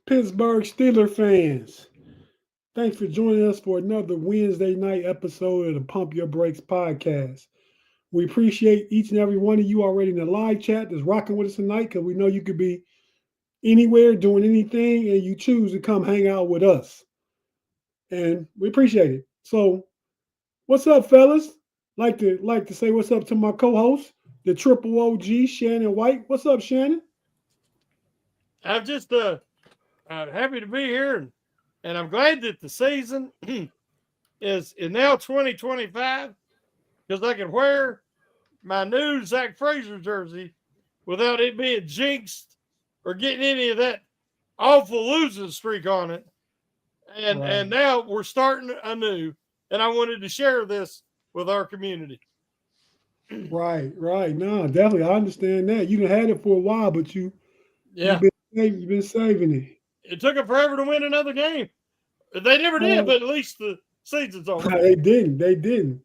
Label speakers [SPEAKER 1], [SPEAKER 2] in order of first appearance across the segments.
[SPEAKER 1] Pittsburgh Steelers fans, thanks for joining us for another Wednesday night episode of the Pump Your Brakes podcast. We appreciate each and every one of you already in the live chat that's rocking with us tonight because we know you could be anywhere doing anything and you choose to come hang out with us. And we appreciate it. So, what's up, fellas? Like to say what's up to my co-host, the triple OG, Shannon White. What's up, Shannon?
[SPEAKER 2] I'm just happy to be here, and I'm glad that the season is now 2025 because I can wear my new Zach Frazier jersey without it being jinxed or getting any of that awful losing streak on it. And now we're starting anew, and I wanted to share this with our community.
[SPEAKER 1] Right. No, definitely. I understand that. You done had it for a while, but you've been saving it.
[SPEAKER 2] It took them forever to win another game. They never did, but at least the season's over.
[SPEAKER 1] They didn't.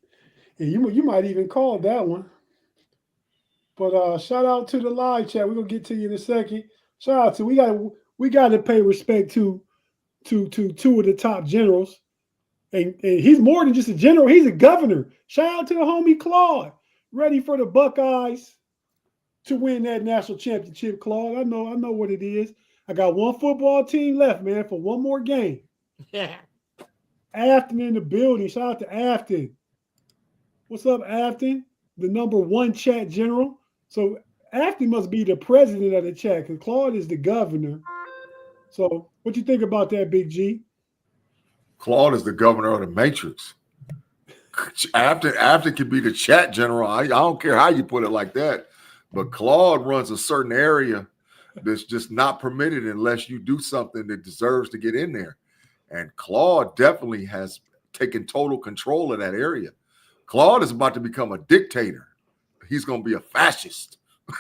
[SPEAKER 1] And you might even call that one. But shout out to the live chat. We're gonna get to you in a second. Shout out to we got to pay respect to two of the top generals. And he's more than just a general, he's a governor. Shout out to the homie Claude. Ready for the Buckeyes to win that national championship, Claude. I know what it is. I got one football team left, man, for one more game.
[SPEAKER 2] Yeah.
[SPEAKER 1] Afton in the building. Shout out to Afton. What's up, Afton? The number one chat general. So Afton must be the president of the chat because Claude is the governor. So what you think about that, Big G?
[SPEAKER 3] Claude is the governor of the Matrix. Afton could be the chat general. I don't care how you put it like that. But Claude runs a certain area that's just not permitted unless you do something that deserves to get in there. And Claude definitely has taken total control of that area. Claude is about to become a dictator. He's going to be a fascist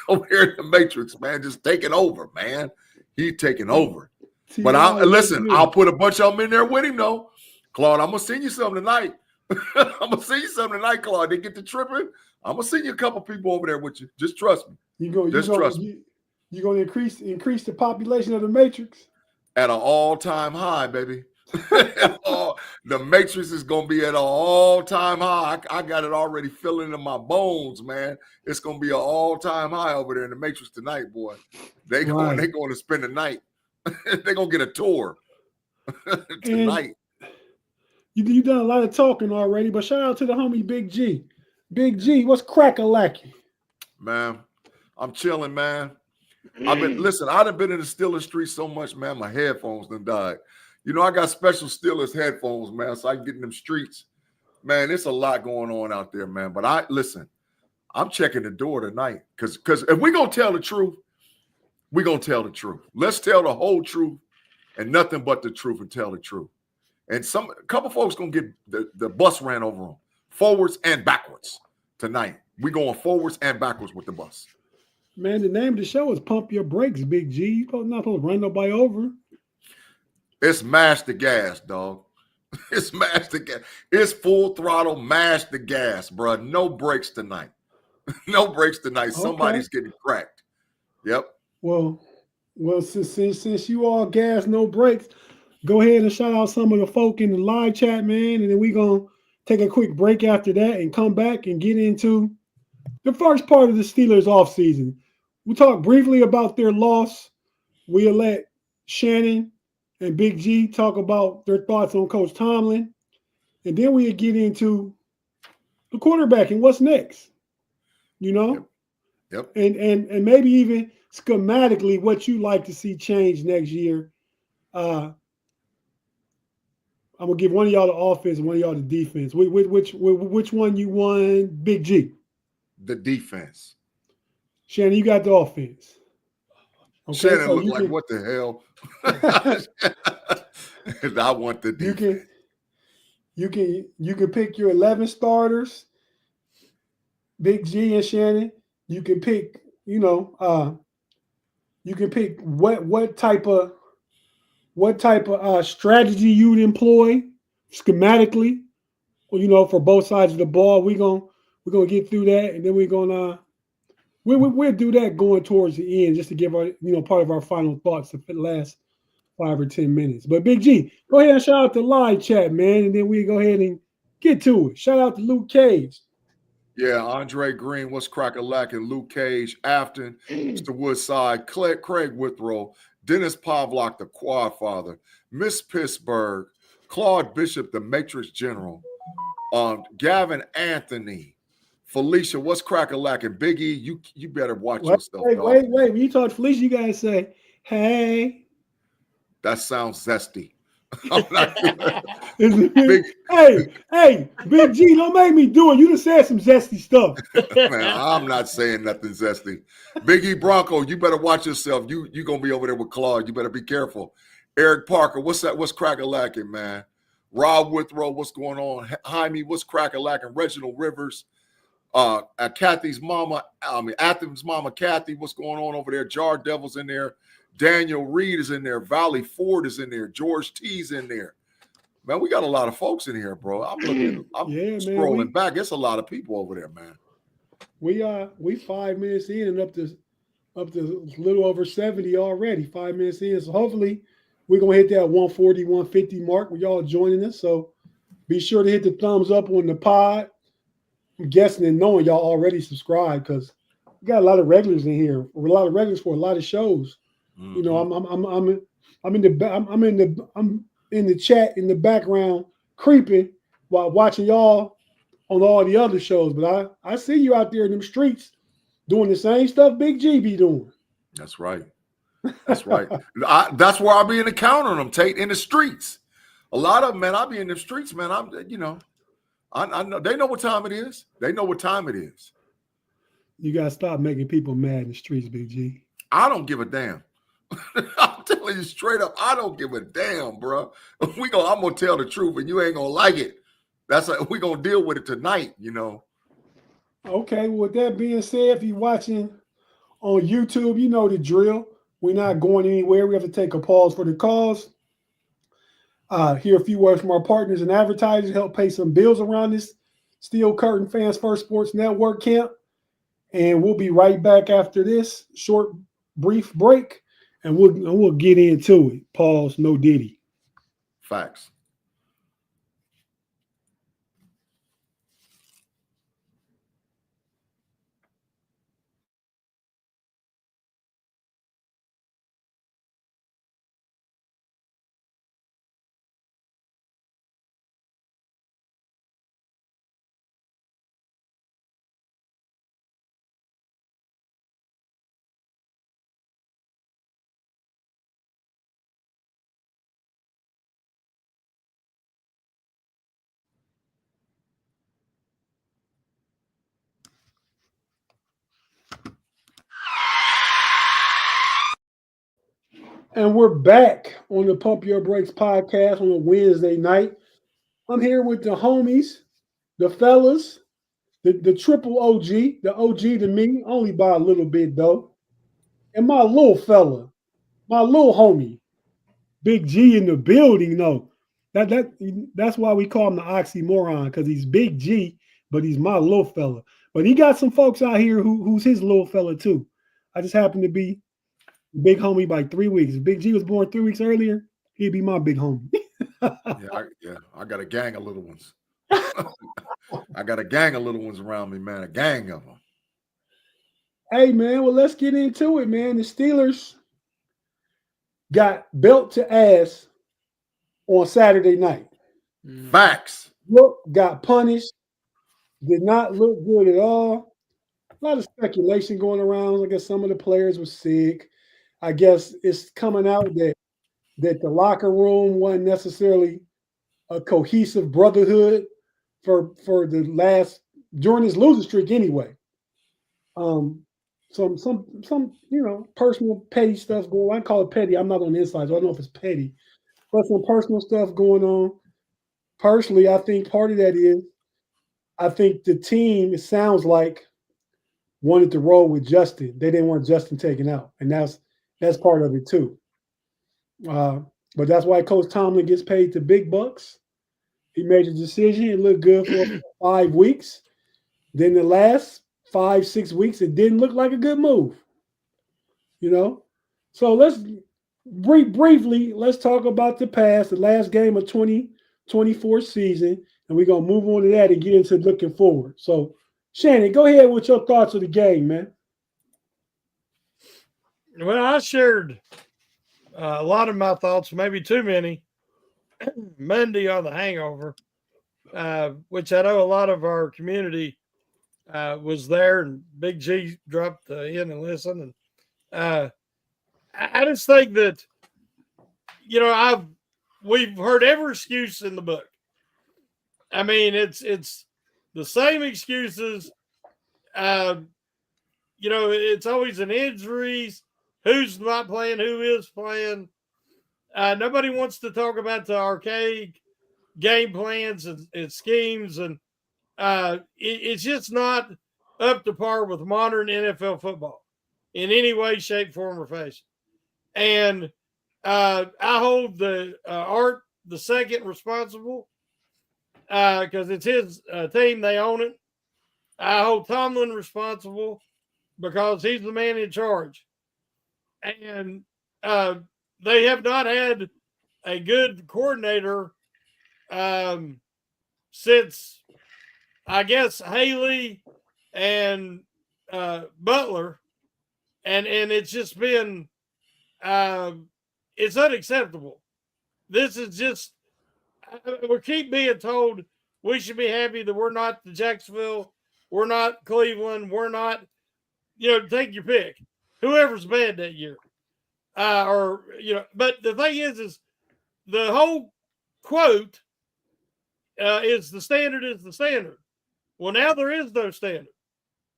[SPEAKER 3] over here in the Matrix, man. Just taking over, man. He's taking over. But I'll put a bunch of them in there with him, though. Claude, I'm going to send you something tonight. I'm going to send you something tonight, Claude. They get to tripping. I'm going to send you a couple people over there with you. Just trust me. Trust me.
[SPEAKER 1] You're going to increase the population of the Matrix?
[SPEAKER 3] At an all-time high, baby. The Matrix is going to be at an all-time high. I got it already filling in my bones, man. It's going to be an all-time high over there in the Matrix tonight, boy. They're going to spend the night. They're going to get a tour tonight.
[SPEAKER 1] You done a lot of talking already, but shout out to the homie Big G. Big G, what's crack-a-lacking?
[SPEAKER 3] Man, I'm chilling, man. I done been in the Steelers street so much, man, my headphones done died. You know, I got special Steelers headphones, man, so I can get in them streets. Man, there's a lot going on out there, man. But I'm checking the door tonight because if we're going to tell the truth, we're going to tell the truth. Let's tell the whole truth and nothing but the truth and tell the truth. And a couple folks going to get the bus ran over them, forwards and backwards tonight. We're going forwards and backwards with the bus.
[SPEAKER 1] Man, the name of the show is Pump Your Brakes, Big G. You're not supposed to run nobody over.
[SPEAKER 3] It's mash the gas, dog. It's mash the gas. It's full throttle, mash the gas, bro. No brakes tonight. No brakes tonight. Okay. Somebody's getting cracked. Yep.
[SPEAKER 1] Well, since you all gas, no brakes, go ahead and shout out some of the folk in the live chat, man, and then we're going to take a quick break after that and come back and get into the first part of the Steelers offseason. We'll talk briefly about their loss. We'll let Shannon and Big G talk about their thoughts on Coach Tomlin. And then we'll get into the quarterback and what's next. You know?
[SPEAKER 3] Yep.
[SPEAKER 1] And maybe even schematically what you like to see change next year. I'm gonna give one of y'all the offense and one of y'all the defense. Which one you won, Big G?
[SPEAKER 3] The defense.
[SPEAKER 1] Shannon, you got the offense.
[SPEAKER 3] Okay, Shannon looked like, what the hell? I want the defense.
[SPEAKER 1] You can pick your 11 starters, Big G and Shannon. You can pick, you can pick what type of strategy you'd employ schematically, for both sides of the ball. We're gonna get through that, and then we'll do that going towards the end, just to give our part of our final thoughts, the last 5 or 10 minutes. But Big G, go ahead and shout out the live chat, man, and then we go ahead and get to it. Shout out to Luke Cage.
[SPEAKER 3] Yeah, Andre Green, what's crack-a-lackin', Luke Cage, Afton, Mr. Woodside, Craig Withrow, Dennis Pavlok, the Quad Father, Miss Pittsburgh, Claude Bishop, the Matrix General, Gavin Anthony, Felicia, what's crack-a-lackin', Big E, you better watch yourself, dog.
[SPEAKER 1] Wait. When you talk to Felicia, you gotta say, hey.
[SPEAKER 3] That sounds zesty. I'm not
[SPEAKER 1] hey, Big G, don't make me do it. You just said some zesty stuff.
[SPEAKER 3] Man, I'm not saying nothing zesty. Big E Bronco, you better watch yourself. You gonna be over there with Claude. You better be careful. Eric Parker, what's that? What's crack-a-lackin', man? Rob Withrow, what's going on? Jaime, what's crack-a-lackin'? Reginald Rivers, Kathy's mama, Athens mama Kathy, what's going on over there? Jar Devil's in there. Daniel Reed is in there. Valley Ford is in there. George T's in there. Man, we got a lot of folks in here, bro. I'm scrolling back. It's a lot of people over there, man.
[SPEAKER 1] We 5 minutes in and up to a little over 70 already. 5 minutes in. So hopefully we're gonna hit that 140, 150 mark with y'all joining us. So be sure to hit the thumbs up on the pod. I'm guessing and knowing y'all already subscribed because we got a lot of regulars in here. A lot of regulars for a lot of shows. Mm-hmm. You know, I'm in the chat in the background creeping while watching y'all on all the other shows. But I see you out there in them streets doing the same stuff Big G be doing.
[SPEAKER 3] That's right. That's right. That's where I'll be in the counter on them, Tate, in the streets. A lot of them, man, I'll be in the streets, man. I know they know what time it is. They know what time it is.
[SPEAKER 1] You gotta stop making people mad in the streets, Big G.
[SPEAKER 3] I don't give a damn. I'm telling you straight up, I don't give a damn, bro. I'm gonna tell the truth, and you ain't gonna like it. We're gonna deal with it tonight, you know.
[SPEAKER 1] Okay, well, with that being said, if you're watching on YouTube, you know the drill. We're not going anywhere. We have to take a pause for the cause. Hear a few words from our partners and advertisers, help pay some bills around this Steel Curtain Fans First Sports Network camp. And we'll be right back after this short, brief break. And we'll get into it. Pause, no diddy.
[SPEAKER 3] Facts.
[SPEAKER 1] And we're back on the Pump Your Brakes podcast on a Wednesday night. I'm here with the homies, the fellas, the triple OG, the OG to me, only by a little bit though. And my little fella, my little homie, Big G in the building. No, that's why we call him the oxymoron, because he's Big G, but he's my little fella. But he got some folks out here who's his little fella too. I just happen to be big homie by 3 weeks. If Big G was born 3 weeks earlier, he'd be my big homie.
[SPEAKER 3] I got a gang of little ones. I got a gang of little ones around me, man. A gang of them.
[SPEAKER 1] Hey, man. Well, let's get into it, man. The Steelers got belt to ass on Saturday night.
[SPEAKER 3] Facts.
[SPEAKER 1] Got punished. Did not look good at all. A lot of speculation going around. I guess some of the players were sick. I guess it's coming out that the locker room wasn't necessarily a cohesive brotherhood for the last during this losing streak anyway. Some personal petty stuff going on. I call it petty. I'm not on the inside, so I don't know if it's petty, but some personal stuff going on. Personally, I think part of that is I think the team, it sounds like, wanted to roll with Justin. They didn't want Justin taken out, and that's part of it too. But that's why Coach Tomlin gets paid the big bucks. He made a decision. It looked good for 5 weeks. Then the last 5-6 weeks, it didn't look like a good move. You know? So briefly, let's talk about the past, the last game of 2024 season, and we're gonna move on to that and get into looking forward. So, Shannon, go ahead with your thoughts of the game, man.
[SPEAKER 2] Well, I shared a lot of my thoughts, maybe too many, Monday on the hangover, which I know a lot of our community was there, and Big G dropped in and listened. And I just think that, we've heard every excuse in the book. I mean, it's the same excuses. It's always an injuries, who's not playing, who is playing. Nobody wants to talk about the archaic game plans and schemes, and it's just not up to par with modern NFL football in any way, shape, form, or fashion. And I hold the Art the second responsible because it's his team; they own it. I hold Tomlin responsible because he's the man in charge, and they have not had a good coordinator since, I guess, Haley and Butler, and it's just been it's unacceptable. This is just we keep being told we should be happy that we're not the Jacksonville, we're not Cleveland, we're not, take your pick, whoever's bad that year, But the thing is the whole quote is the standard is the standard. Well, now there is no standard.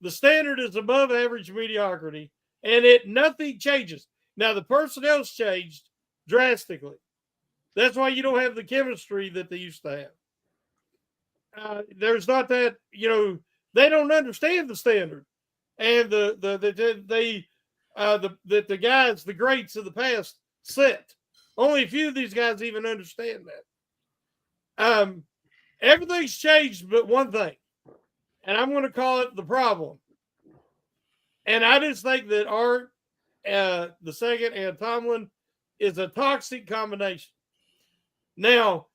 [SPEAKER 2] The standard is above average mediocrity, and nothing changes. Now the personnel's changed drastically. That's why you don't have the chemistry that they used to have. There's not that, they don't understand the standard, and the guys, the greats of the past set. Only a few of these guys even understand that. Everything's changed but one thing, and I'm going to call it the problem. And I just think that Art, the second, and Tomlin is a toxic combination. Now,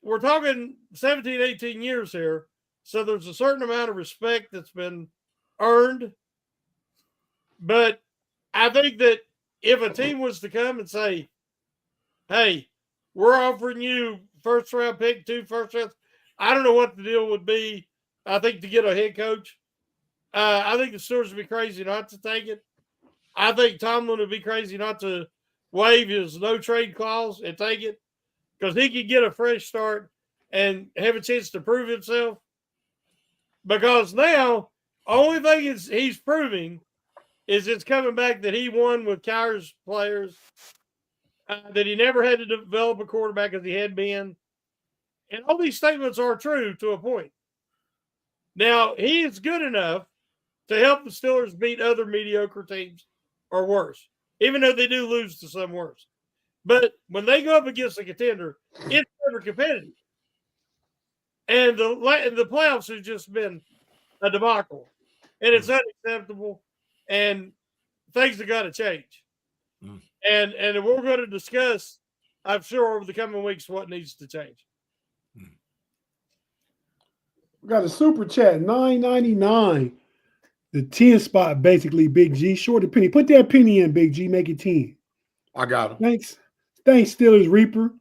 [SPEAKER 2] we're talking 17, 18 years here, so there's a certain amount of respect that's been earned. But I think that if a team was to come and say, hey, we're offering you first round pick, 2 first rounds, I don't know what the deal would be, I think, to get a head coach. I think the Steelers would be crazy not to take it. I think Tomlin would be crazy not to waive his no trade clause and take it, because he could get a fresh start and have a chance to prove himself. Because now, only thing he's proving is it's coming back that he won with Kyler's players, that he never had to develop a quarterback as he had been. And all these statements are true to a point. Now, he is good enough to help the Steelers beat other mediocre teams or worse, even though they do lose to some worse. But when they go up against a contender, it's never competitive. And the playoffs have just been a debacle. And it's unacceptable. And things have got to change. And we're going to discuss, I'm sure, over the coming weeks what needs to change.
[SPEAKER 1] We got a super chat, $9.99. The 10 spot, basically, Big G. Short a penny. Put that penny in, Big G. Make it 10.
[SPEAKER 3] I got him.
[SPEAKER 1] Thanks, Steelers Reaper.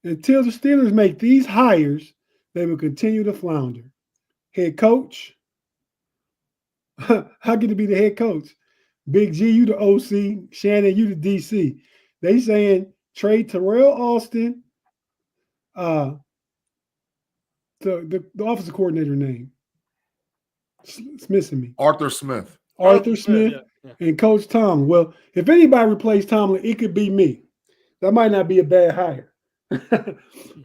[SPEAKER 1] Until the Steelers make these hires, they will continue to flounder. Head coach. How can it be the head coach? Big G, you the OC. Shannon, you the DC. They saying trade Terrell Austin. The offensive coordinator name. It's missing me.
[SPEAKER 3] Arthur Smith.
[SPEAKER 1] Arthur Smith and Coach Tomlin. Well, if anybody replaced Tomlin, it could be me. That might not be a bad hire.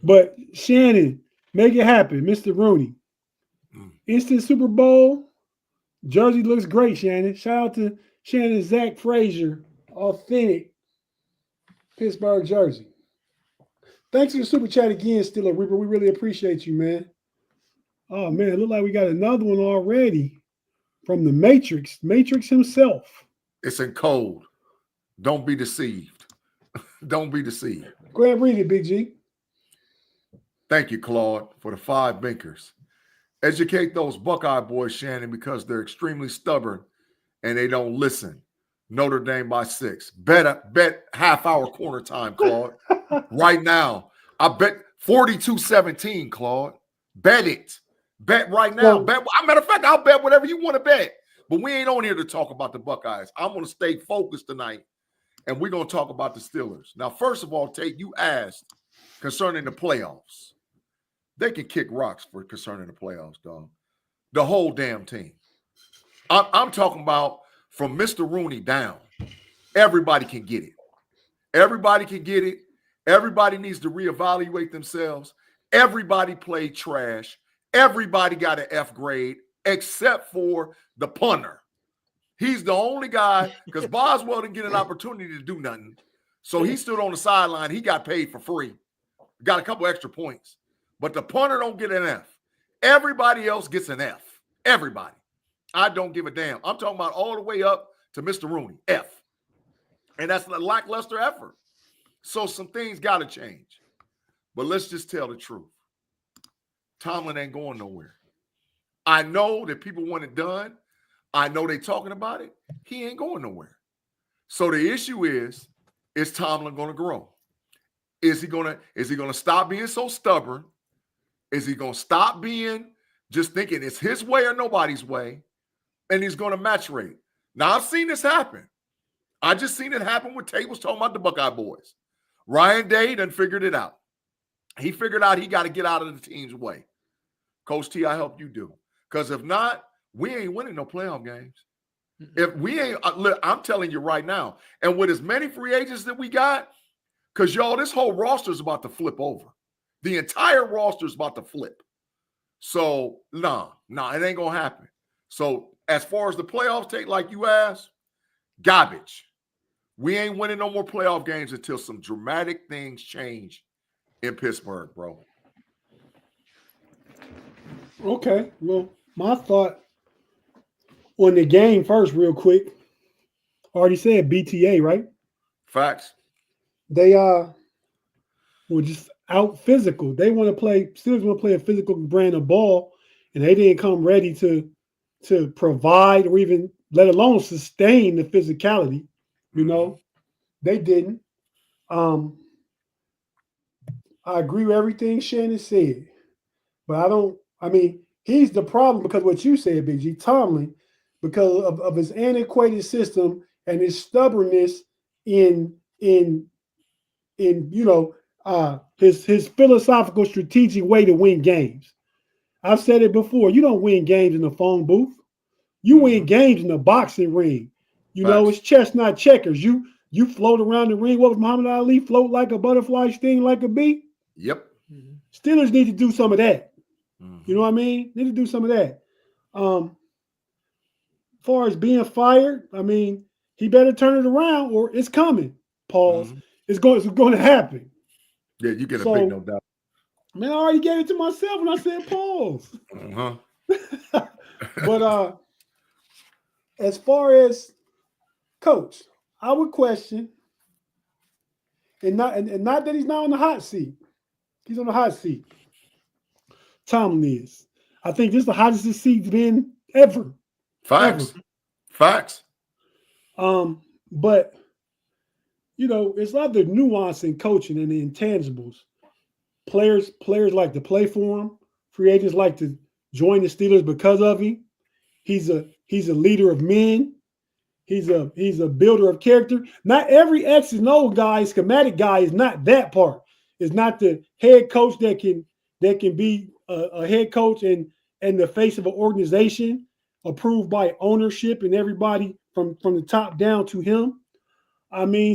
[SPEAKER 1] But Shannon, make it happen, Mr. Rooney. Instant Super Bowl. Jersey looks great, Shannon. Shout out to Shannon Zach Frazier, authentic Pittsburgh jersey. Thanks for the super chat again, Steeler Reaper. We really appreciate you, man. Oh, man, it looked like we got another one already from the Matrix himself.
[SPEAKER 3] It's in code. Don't be deceived. Don't be deceived.
[SPEAKER 1] Go ahead and read it, Big G.
[SPEAKER 3] Thank you, Claude, for the 5 binkers. Educate those Buckeye boys, Shannon, because they're extremely stubborn and they don't listen. Notre Dame by 6. Bet half-hour corner time, Claude. Right now. I bet 42-17, Claude. Bet it. Bet right now. Bet. As a matter of fact, I'll bet whatever you want to bet. But we ain't on here to talk about the Buckeyes. I'm going to stay focused tonight, and we're going to talk about the Steelers. Now, first of all, Tate, you asked concerning the playoffs. They can kick rocks for concerning the playoffs, dog. The whole damn team. I'm talking about from Mr. Rooney down. Everybody can get it. Everybody can get it. Everybody needs to reevaluate themselves. Everybody played trash. Everybody got an F grade except for the punter. He's the only guy because Boswell didn't get an opportunity to do nothing. So he stood on the sideline. He got paid for free. Got a couple extra points. But the punter don't get an F. Everybody else gets an F. Everybody. I don't give a damn. I'm talking about all the way up to Mr. Rooney, F. And that's a lackluster effort. So some things got to change. But let's just tell the truth. Tomlin ain't going nowhere. I know that people want it done. I know they talking about it. He ain't going nowhere. So the issue is Tomlin going to grow? Is he going to stop being so stubborn? Is he going to stop being just thinking it's his way or nobody's way? And he's going to maturate. Now, I've seen this happen. I just seen it happen when Tate was talking about the Buckeye boys. Ryan Day done figured it out. He figured out he got to get out of the team's way. Coach T, I hope you do. Because if not, we ain't winning no playoff games. If we ain't, look, I'm telling you right now, and with as many free agents that we got, because y'all, this whole roster is about to flip over. The entire roster is about to flip. So, nah, it ain't going to happen. So, as far as the playoffs take, like you asked, garbage. We ain't winning no more playoff games until some dramatic things change in Pittsburgh, bro.
[SPEAKER 1] Okay. Well, my thought on the game first, real quick. Already said BTA, right?
[SPEAKER 3] Facts.
[SPEAKER 1] They were just out physical. They want to play, Steelers want to play a physical brand of ball, and they didn't come ready to provide or even let alone sustain the physicality. You know, they didn't. I agree with everything Shannon said, but he's the problem because what you said, Big G, Tomlin, because of his antiquated system and his stubbornness in his philosophical strategic way to win games. I've said it before. You don't win games in the phone booth. You win games in the boxing ring. You know, it's chess, not checkers. You float around the ring. What was Muhammad Ali? Float like a butterfly, sting like a bee?
[SPEAKER 3] Yep.
[SPEAKER 1] Steelers need to do some of that. You know what I mean? Need to do some of that. As far as being fired, he better turn it around or it's coming. Pause. It's going to happen.
[SPEAKER 3] Yeah, you get a big no doubt.
[SPEAKER 1] Man, I already gave it to myself when I said pause. But as far as coach, I would question, and not that he's not on the hot seat. He's on the hot seat. Tomlin is. I think this is the hottest this seat's been ever.
[SPEAKER 3] Facts.
[SPEAKER 1] Ever.
[SPEAKER 3] Facts.
[SPEAKER 1] But it's a lot of the nuance in coaching and the intangibles. Players like to play for him. Free agents like to join the Steelers because of him. He's a leader of men. He's a builder of character. Not every X and O guy, schematic guy, is not that part. It's not the head coach that can be a head coach and the face of an organization approved by ownership and everybody from the top down to him. He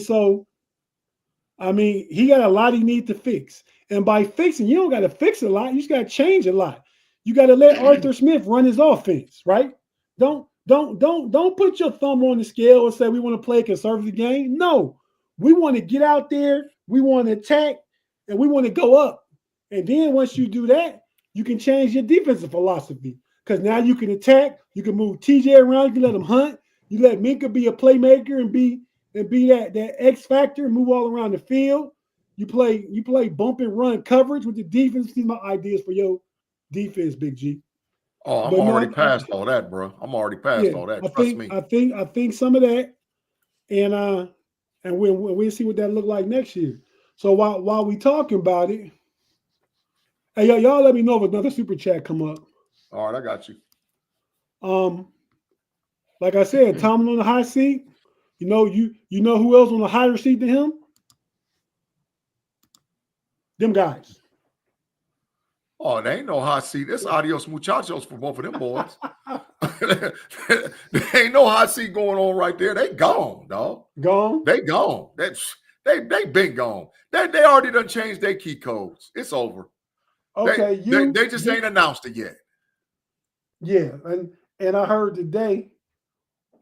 [SPEAKER 1] got a lot he needs to fix. And by fixing, you don't got to fix a lot. You just got to change a lot. You got to let Arthur Smith run his offense, right? Don't put your thumb on the scale and say we want to play a conservative game. No, we want to get out there, we want to attack, and we want to go up. And then once you do that, you can change your defensive philosophy because now you can attack, you can move TJ around, you can let him hunt, you let Minka be a playmaker and be and be that X factor, move all around the field. You play bump and run coverage with the defense. These are my ideas for your defense, Big G.
[SPEAKER 3] Oh, I'm
[SPEAKER 1] But
[SPEAKER 3] already
[SPEAKER 1] no,
[SPEAKER 3] past all that, bro. I'm already past all that. Trust me.
[SPEAKER 1] I think some of that, and we'll see what that look like next year. So while we talking about it, hey y'all let me know if another super chat come up.
[SPEAKER 3] All right, I got you.
[SPEAKER 1] Like I said, Tomlin on the hot seat. You know who else on the higher seat than him? Them guys.
[SPEAKER 3] Oh, there ain't no hot seat. It's adios muchachos for both of them boys. There ain't no hot seat going on right there. They gone, dog.
[SPEAKER 1] Gone.
[SPEAKER 3] They gone. They been gone. They already done changed their key codes. It's over.
[SPEAKER 1] Okay,
[SPEAKER 3] they just ain't announced it yet.
[SPEAKER 1] Yeah, and I heard today,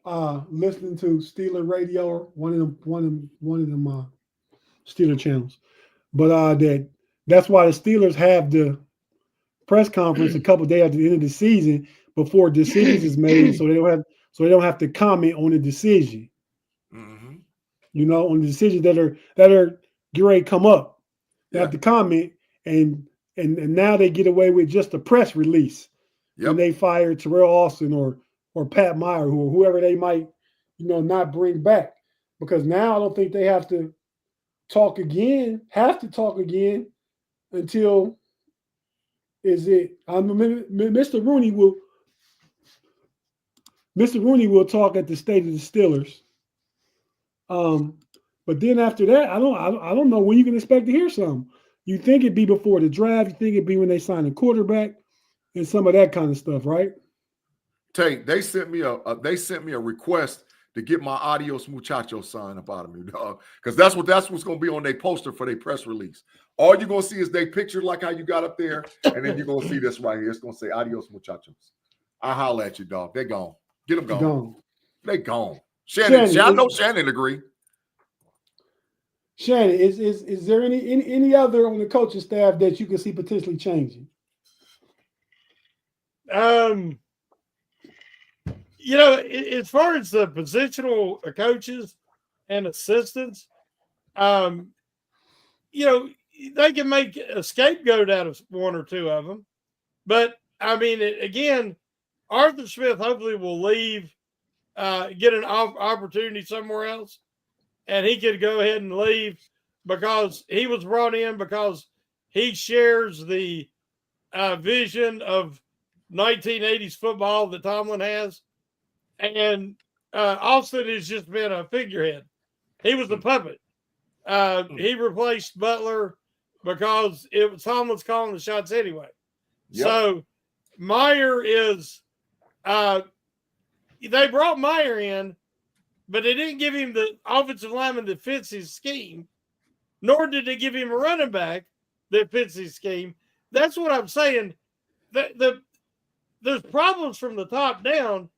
[SPEAKER 1] listening to Steeler Radio, one of them Steeler channels, but that's why the Steelers have the press conference a couple days after the end of the season before decisions is made, so they don't have to comment on the decision.
[SPEAKER 3] Mm-hmm.
[SPEAKER 1] You know, on the decisions that are get ready to come up. They have to comment, and now they get away with just a press release. When they fire Terrell Austin or Pat Meyer, whoever they might, not bring back. Because now I don't think they have to talk again until Mr. Rooney will talk at the State of the Steelers. But then after that, I don't know when you can expect to hear something. You think it'd be before the draft, you think it'd be when they sign a quarterback and some of that kind of stuff, right?
[SPEAKER 3] Tate, they sent me a request to get my adios muchacho sign up out of me, dog. Because that's what's gonna be on their poster for their press release. All you're gonna see is they picture like how you got up there, and then you're gonna see this right here. It's gonna say adios muchachos. I holler at you, dog. They gone. Get them gone. They gone. Shannon, I know Shannon agree.
[SPEAKER 1] Shannon, is there any other on the coaching staff that you can see potentially changing?
[SPEAKER 2] As far as the positional coaches and assistants, they can make a scapegoat out of one or two of them. But, again, Arthur Smith hopefully will leave, get an opportunity somewhere else, and he could go ahead and leave because he was brought in because he shares the vision of 1980s football that Tomlin has. And Austin has just been a figurehead. He was the puppet. He replaced Butler because it was Tomlin's calling the shots anyway. Yep. So Meyer is they brought Meyer in, but they didn't give him the offensive lineman that fits his scheme, nor did they give him a running back that fits his scheme. That's what I'm saying. There's problems from the top down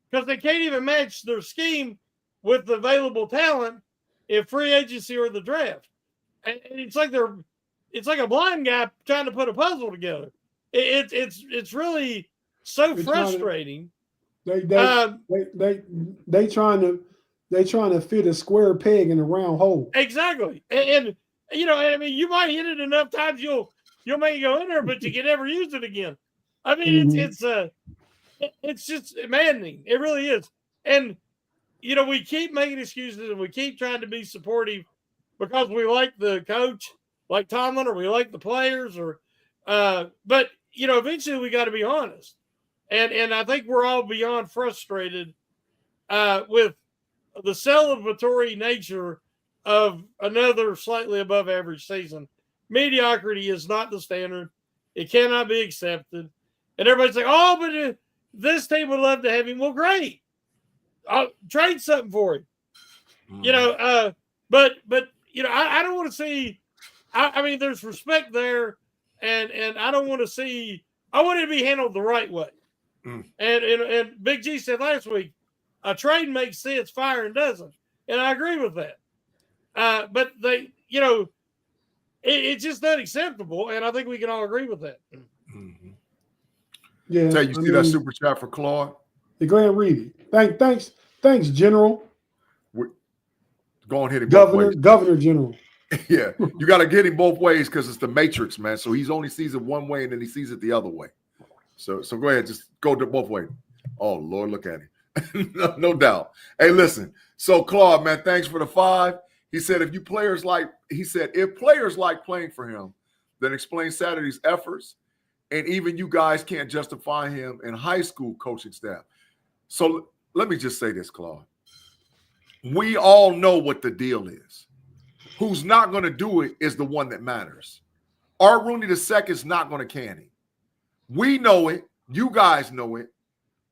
[SPEAKER 2] because they can't even match their scheme with the available talent in free agency or the draft. And it's like a blind guy trying to put a puzzle together. It's really so frustrating.
[SPEAKER 1] They trying to fit a square peg in a round hole.
[SPEAKER 2] Exactly. And you might hit it enough times you'll make it go in there, but you can never use it again. It's just maddening. It really is. And we keep making excuses and we keep trying to be supportive because we like the coach, like Tomlin, or we like the players, but eventually we got to be honest. And I think we're all beyond frustrated with the celebratory nature of another slightly above average season. Mediocrity is not the standard. It cannot be accepted. And everybody's like, oh, but this team would love to have him. Well, great. I'll trade something for him. But I don't want to see, there's respect there. And I don't want to see, I want it to be handled the right way. And Big G said last week, a trade makes sense, firing doesn't. And I agree with that. But it's just not acceptable. And I think we can all agree with that.
[SPEAKER 3] Mm-hmm.
[SPEAKER 1] Yeah.
[SPEAKER 3] You see that super chat for Claude?
[SPEAKER 1] Yeah, go ahead and read it. Thanks, General.
[SPEAKER 3] Go on, hit him both ways.
[SPEAKER 1] Governor General.
[SPEAKER 3] Yeah, you got to get him both ways because it's the Matrix, man. So he's only sees it one way and then he sees it the other way. So go ahead, just go to both ways. Oh Lord, look at him. no doubt. Hey, listen. So Claude, man, thanks for the 5. He said if players like playing for him, then explain Saturday's efforts, and even you guys can't justify him in high school coaching staff. So let me just say this, Claude. We all know what the deal is. Who's not going to do it is the one that matters. Art Rooney II is not going to can him. We know it. You guys know it.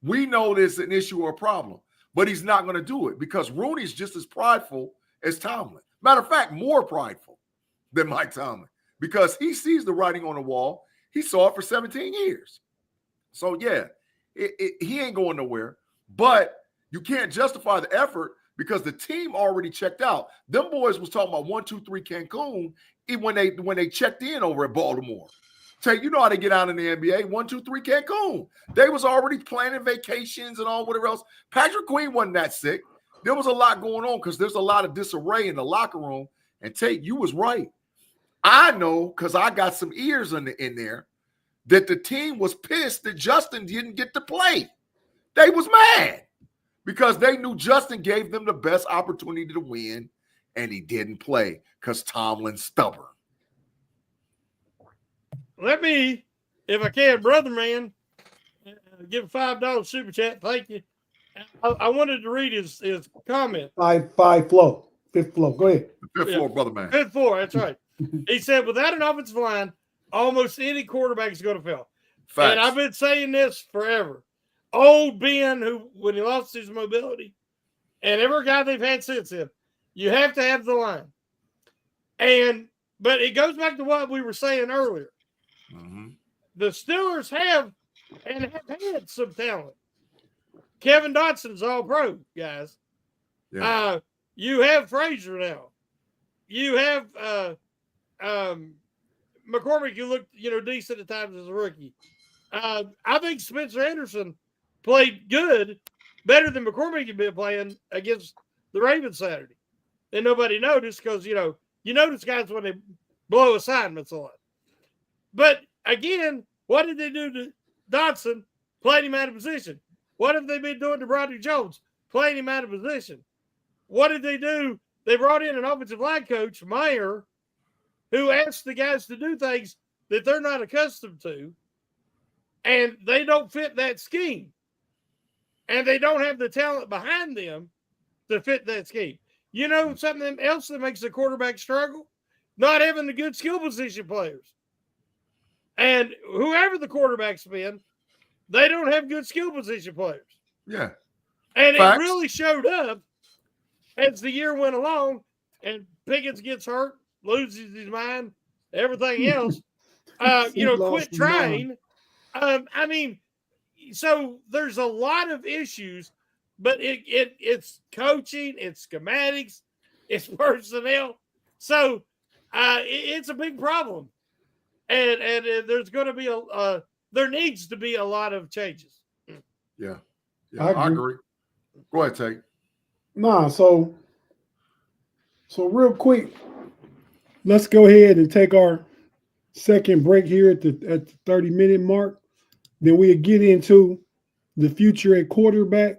[SPEAKER 3] We know there's an issue or a problem, but he's not going to do it because Rooney's just as prideful as Tomlin. Matter of fact, more prideful than Mike Tomlin because he sees the writing on the wall. He saw it for 17 years. So, yeah, he ain't going nowhere, but you can't justify the effort because the team already checked out. Them boys was talking about 1, 2, 3 Cancun when they checked in over at Baltimore. Tate, you know how they get out in the NBA. 1, 2, 3 Cancun. They was already planning vacations and all whatever else. Patrick Queen wasn't that sick. There was a lot going on because there's a lot of disarray in the locker room. And Tate, you was right. I know because I got some ears in there that the team was pissed that Justin didn't get to play. They was mad. Because they knew Justin gave them the best opportunity to win, and he didn't play because Tomlin's stubborn.
[SPEAKER 2] Let me, if I can, brother man, give a $5 super chat. Thank you. I wanted to read his comment.
[SPEAKER 1] Fifth floor. Go ahead.
[SPEAKER 3] Fifth floor, brother man.
[SPEAKER 2] Fifth floor, that's right. He said, without an offensive line, almost any quarterback is going to fail.
[SPEAKER 3] Facts.
[SPEAKER 2] And I've been saying this forever. Old Ben, who when he lost his mobility, and every guy they've had since then, you have to have the line. But it goes back to what we were saying earlier.
[SPEAKER 3] Mm-hmm.
[SPEAKER 2] The Steelers have had some talent. Kevin Dotson's all pro, guys. Yeah. You have Frazier now. You have McCormick, who looked decent at times as a rookie. I think Spencer Anderson played good, better than McCormick had been playing against the Ravens Saturday. And nobody noticed because, you notice guys when they blow assignments a lot. But, again, what did they do to Dodson? Played him out of position. What have they been doing to Broderick Jones? Playing him out of position. What did they do? They brought in an offensive line coach, Meyer, who asked the guys to do things that they're not accustomed to, and they don't fit that scheme. And they don't have the talent behind them to fit that scheme. You know something else that makes the quarterback struggle? Not having the good skill position players. And whoever the quarterback's been, they don't have good skill position players.
[SPEAKER 3] Yeah.
[SPEAKER 2] And
[SPEAKER 3] Facts.
[SPEAKER 2] It really showed up as the year went along, and Pickens gets hurt, loses his mind, everything else. Quit trying. So there's a lot of issues, but it's coaching, it's schematics, it's personnel. So it's a big problem, and there's going to be there needs to be a lot of changes.
[SPEAKER 3] Yeah, I agree. Go ahead, Tate.
[SPEAKER 1] Nah, so real quick, let's go ahead and take our second break here at the 30-minute mark. Then we'll get into the future at quarterback,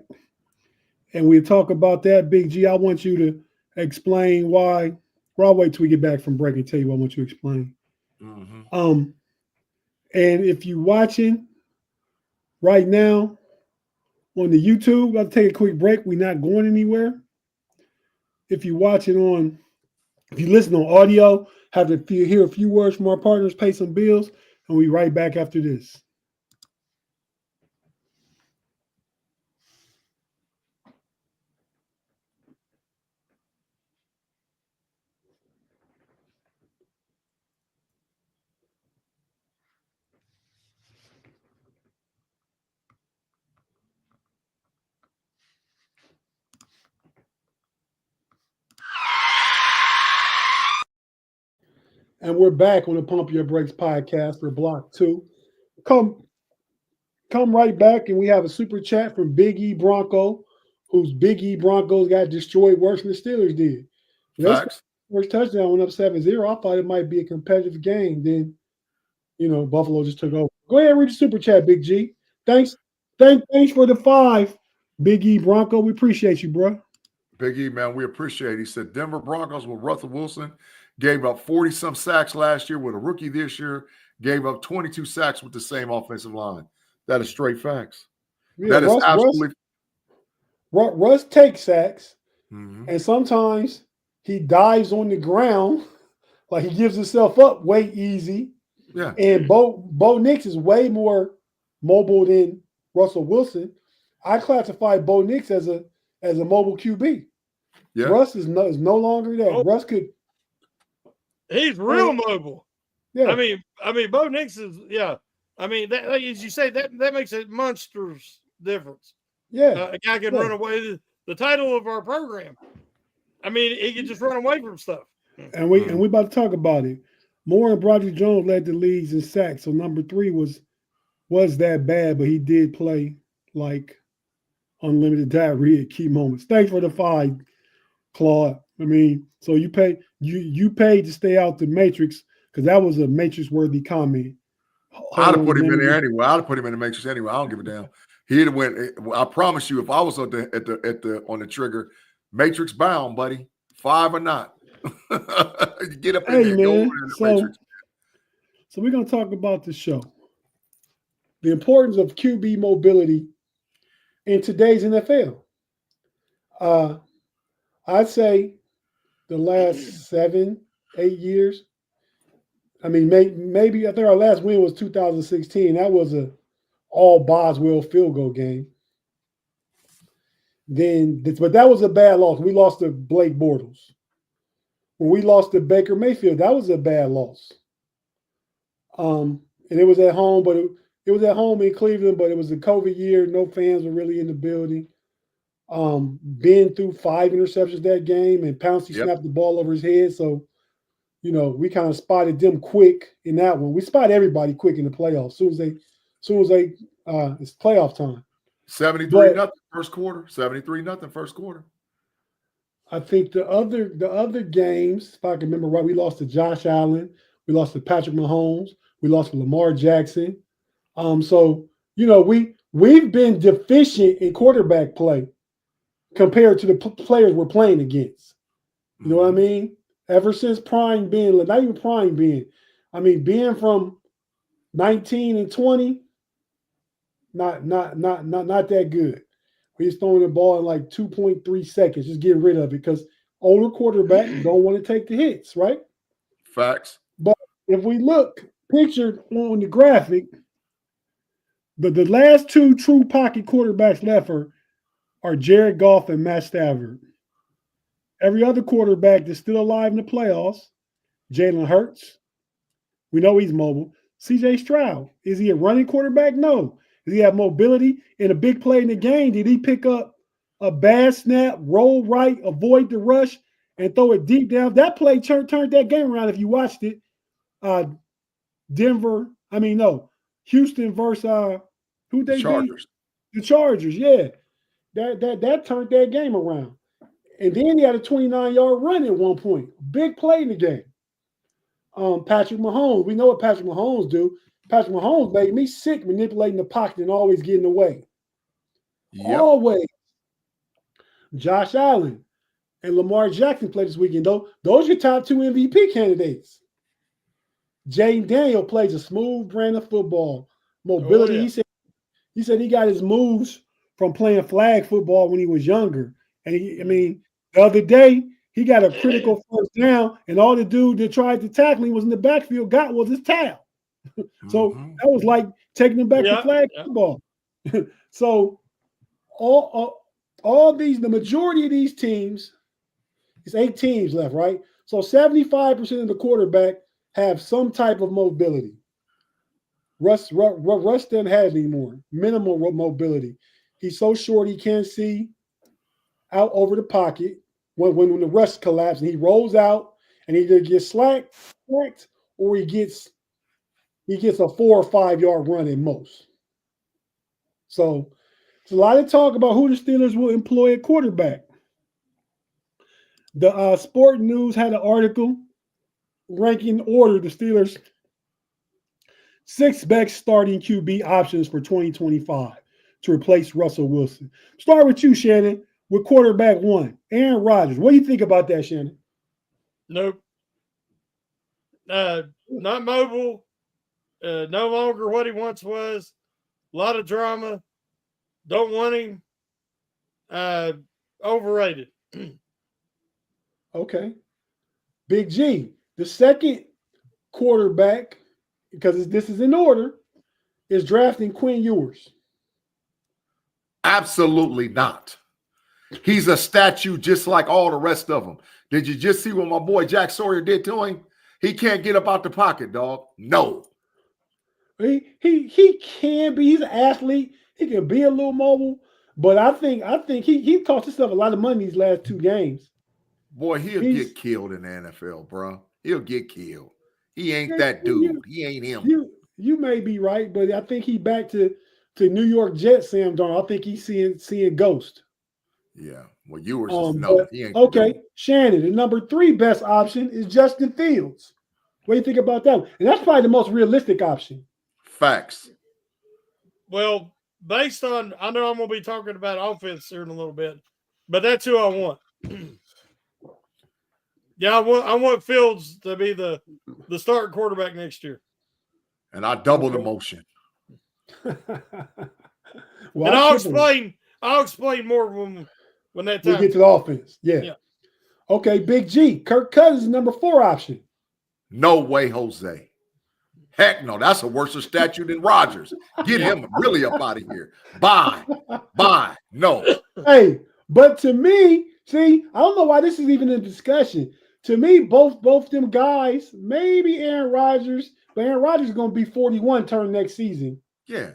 [SPEAKER 1] and we'll talk about that. Big G, I want you to explain why. Well, I'll wait till we get back from break and tell you what I want you to explain. Mm-hmm. And if you're watching right now on the YouTube, I'll take a quick break. We're not going anywhere. If you're watching if you listen on audio, have to hear a few words from our partners, pay some bills, and we'll be right back after this. And we're back on the Pump Your Brakes podcast for Block 2. Come right back, and we have a super chat from Big E Bronco, whose Big E Broncos got destroyed worse than the Steelers did. They
[SPEAKER 3] Facts.
[SPEAKER 1] first touchdown went up 7-0. I thought it might be a competitive game. Then, Buffalo just took over. Go ahead and read the super chat, Big G. Thanks for the 5, Big E Bronco. We appreciate you, bro.
[SPEAKER 3] Big E, man, we appreciate it. He said Denver Broncos with Russell Wilson gave up 40-some sacks last year with a rookie this year, gave up 22 sacks with the same offensive line. That is straight facts.
[SPEAKER 1] Yeah,
[SPEAKER 3] That is absolutely.
[SPEAKER 1] Russ takes sacks,
[SPEAKER 3] Mhm.
[SPEAKER 1] and sometimes he dives on the ground, like he gives himself up way easy.
[SPEAKER 3] Yeah.
[SPEAKER 1] And Bo Nix is way more mobile than Russell Wilson. I classify Bo Nix as a mobile QB.
[SPEAKER 3] Yeah.
[SPEAKER 1] Russ is no longer that.
[SPEAKER 2] Oh.
[SPEAKER 1] Russ could.
[SPEAKER 2] He's real mobile.
[SPEAKER 1] Yeah.
[SPEAKER 2] I mean, Bo Nix is, yeah. I mean, that, as you say, that makes a monstrous difference.
[SPEAKER 1] Yeah.
[SPEAKER 2] A guy can run away. The title of our program. I mean, he can just run away from stuff.
[SPEAKER 1] And we about to talk about it. Moore and Broderick Jones led the leagues in sacks. So number 3 was that bad, but he did play like unlimited diarrhea at key moments. Thanks for the 5, Claude. I mean, so you paid to stay out the matrix because that was a matrix-worthy comment.
[SPEAKER 3] I'd have put him in there anyway. I'd have put him in the matrix anyway. I don't give a damn. He'd have went. I promise you, if I was on the trigger, matrix bound, buddy, 5 or not. Get up in there.
[SPEAKER 1] Man.
[SPEAKER 3] Go over in the matrix.
[SPEAKER 1] So we're gonna talk about the show. The importance of QB mobility in today's NFL. I'd say the last 7-8 years. I mean, maybe I think our last win was 2016. That was a all Boswell field goal game. But that was a bad loss. We lost to Blake Bortles. When we lost to Baker Mayfield, that was a bad loss. And it was at home, but it was at home in Cleveland, but it was the COVID year. No fans were really in the building. Ben threw 5 interceptions that game, and Pouncey snapped the ball over his head. So, we kind of spotted them quick in that one. We spot everybody quick in the playoffs. Soon as they it's playoff time.
[SPEAKER 3] 73-0 first quarter. 73-0 first quarter.
[SPEAKER 1] I think the other games, if I can remember right, we lost to Josh Allen, we lost to Patrick Mahomes, we lost to Lamar Jackson. So we've been deficient in quarterback play compared to the players we're playing against. You know what I mean? Ever since Prime Ben, not even Prime Ben. I mean, being from 19 and 20, not that good. We're just throwing the ball in like 2.3 seconds. Just get rid of it because older quarterbacks don't want to take the hits, right?
[SPEAKER 3] Facts.
[SPEAKER 1] But if we look pictured on the graphic, the last 2 true pocket quarterbacks left are Jared Goff and Matt Stafford. Every other quarterback that's still alive in the playoffs, Jalen Hurts. We know he's mobile. CJ Stroud. Is he a running quarterback? No. Does he have mobility in a big play in the game? Did he pick up a bad snap, roll right, avoid the rush, and throw it deep down? That play turned that game around if you watched it. Houston versus who they
[SPEAKER 3] Chargers.
[SPEAKER 1] beat? The Chargers, yeah. That turned that game around. And then he had a 29-yard run at one point. Big play in the game. Patrick Mahomes. We know what Patrick Mahomes do. Patrick Mahomes made me sick manipulating the pocket and always getting away. Yep. Always. Josh Allen and Lamar Jackson played this weekend. Those are your top 2 MVP candidates. Jayden Daniel plays a smooth brand of football. Mobility. Oh, yeah. He said he got his moves from playing flag football when he was younger. And the other day, he got a critical first down, and all the dude that tried to tackle him was in the backfield, was his towel. So that was like taking him back to flag football. So all these, the majority of these teams, it's 8 teams left, right? So 75% of the quarterback have some type of mobility. Russ doesn't have anymore. Minimal mobility. He's so short he can't see out over the pocket when the rush collapses and he rolls out and either gets slacked or he gets a 4 or 5 yard run at most. So there's a lot of talk about who the Steelers will employ at quarterback. The Sport News had an article ranking order the Steelers' 6 best starting QB options for 2025 to replace Russell Wilson. Start with you, Shannon, with quarterback 1, Aaron Rodgers. What do you think about that, Shannon?
[SPEAKER 2] Nope. Not mobile. No longer what he once was. A lot of drama. Don't want him. Overrated.
[SPEAKER 1] Okay. Big G, the second quarterback, because this is in order, is drafting Quinn Ewers.
[SPEAKER 3] Absolutely not. He's a statue just like all the rest of them. Did you just see what my boy Jack Sawyer did to him? He can't get up out the pocket, dog. No.
[SPEAKER 1] He can be. He's an athlete. He can be a little mobile, but I think he cost himself a lot of money these last 2 games.
[SPEAKER 3] Boy, he'll get killed in the NFL, bro. He'll get killed. He ain't that dude. He ain't him.
[SPEAKER 1] You may be right, but I think he back to New York Jets, Sam Darnold. I think he's seeing ghost.
[SPEAKER 3] Yeah. Well, Ewers is no. He ain't
[SPEAKER 1] okay. Shannon, the number 3 best option is Justin Fields. What do you think about that one? And that's probably the most realistic option.
[SPEAKER 3] Facts.
[SPEAKER 2] Well, based on, I know I'm going to be talking about offense here in a little bit, but that's who I want. Yeah, I want Fields to be the starting quarterback next year.
[SPEAKER 3] And I double the motion.
[SPEAKER 1] Well,
[SPEAKER 2] and I'll explain more when that time.
[SPEAKER 1] We get to the offense. Yeah. Okay, Big G. Kirk Cousins is number 4 option.
[SPEAKER 3] No way, Jose. Heck no, that's a worse statue than Rodgers. Get him really up out of here. Bye. No.
[SPEAKER 1] Hey, but to me, see, I don't know why this is even a discussion. To me, both them guys, maybe Aaron Rodgers, but Aaron Rodgers is going to be 41 turn next season.
[SPEAKER 3] Yeah.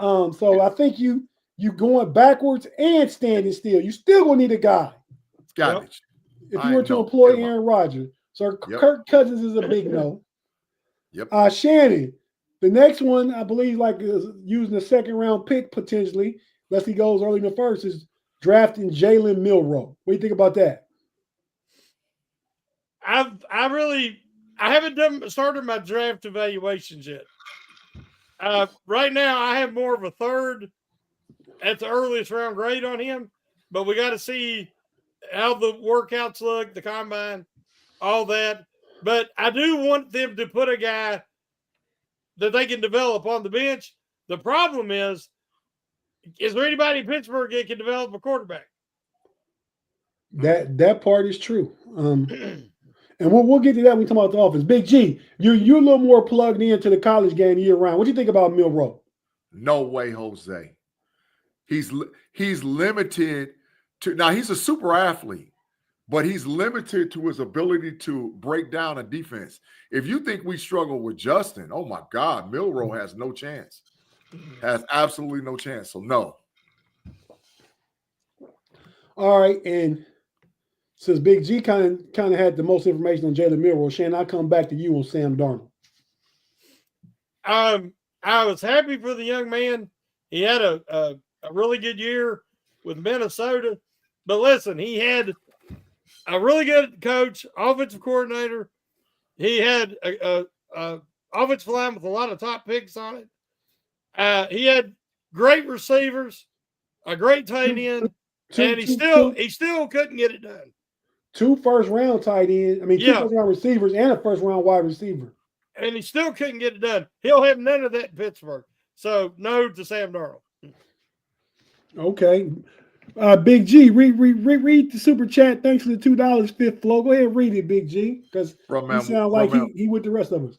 [SPEAKER 1] So I think you going backwards and standing still. You still going to need a guy.
[SPEAKER 3] Garbage.
[SPEAKER 1] If you were to employ Aaron Rodgers. So Kirk Cousins is a big no.
[SPEAKER 3] Yep.
[SPEAKER 1] Shannon, the next one, I believe, is using a 2nd round pick potentially, unless he goes early in the first, is drafting Jalen Milroe. What do you think about that?
[SPEAKER 2] I haven't started my draft evaluations yet. Right now, I have more of a 3rd at the earliest round grade on him, but we got to see how the workouts look, the combine, all that. But I do want them to put a guy that they can develop on the bench. The problem is there anybody in Pittsburgh that can develop a quarterback?
[SPEAKER 1] That part is true. And we'll get to that when we talk about the offense. Big G, you're a little more plugged into the college game year round. What do you think about Milroe?
[SPEAKER 3] No way, Jose. He's limited to, now he's a super athlete, but he's limited to his ability to break down a defense. If you think we struggle with Justin, oh my God, Milroe has no chance. Has absolutely no chance. So no.
[SPEAKER 1] All right, and since Big G kind of had the most information on Jalen Milroe, Shannon, I'll come back to you on Sam Darnold.
[SPEAKER 2] I was happy for the young man. He had a really good year with Minnesota. But listen, he had a really good coach, offensive coordinator. He had a offensive line with a lot of top picks on it. He had great receivers, a great tight end, and he still couldn't get it done.
[SPEAKER 1] 2 first-round tight ends. I mean, 2 first-round receivers and a first-round wide receiver.
[SPEAKER 2] And he still couldn't get it done. He'll have none of that in Pittsburgh. So, no to Sam Darnold.
[SPEAKER 1] Okay. Big G, read the super chat. Thanks for the $2 fifth flow. Go ahead and read it, Big G, because he sounds like he with the rest of us.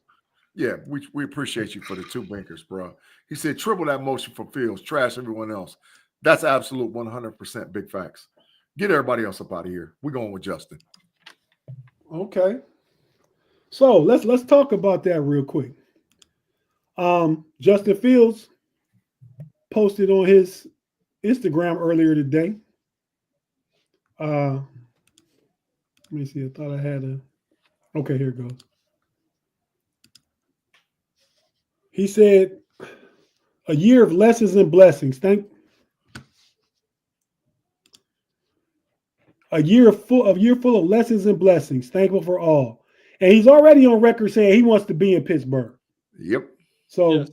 [SPEAKER 3] Yeah, we appreciate you for the 2 bankers, bro. He said, triple that motion for Fields, trash everyone else. That's absolute 100% big facts. Get everybody else up out of here. We're going with Justin.
[SPEAKER 1] Okay. So let's talk about that real quick. Justin Fields posted on his Instagram earlier today. Let me see. I thought I had okay, here it goes. He said, a year of lessons and blessings. A year full of lessons and blessings, thankful for all. And he's already on record saying he wants to be in Pittsburgh.
[SPEAKER 3] Yep.
[SPEAKER 1] So
[SPEAKER 2] Yes.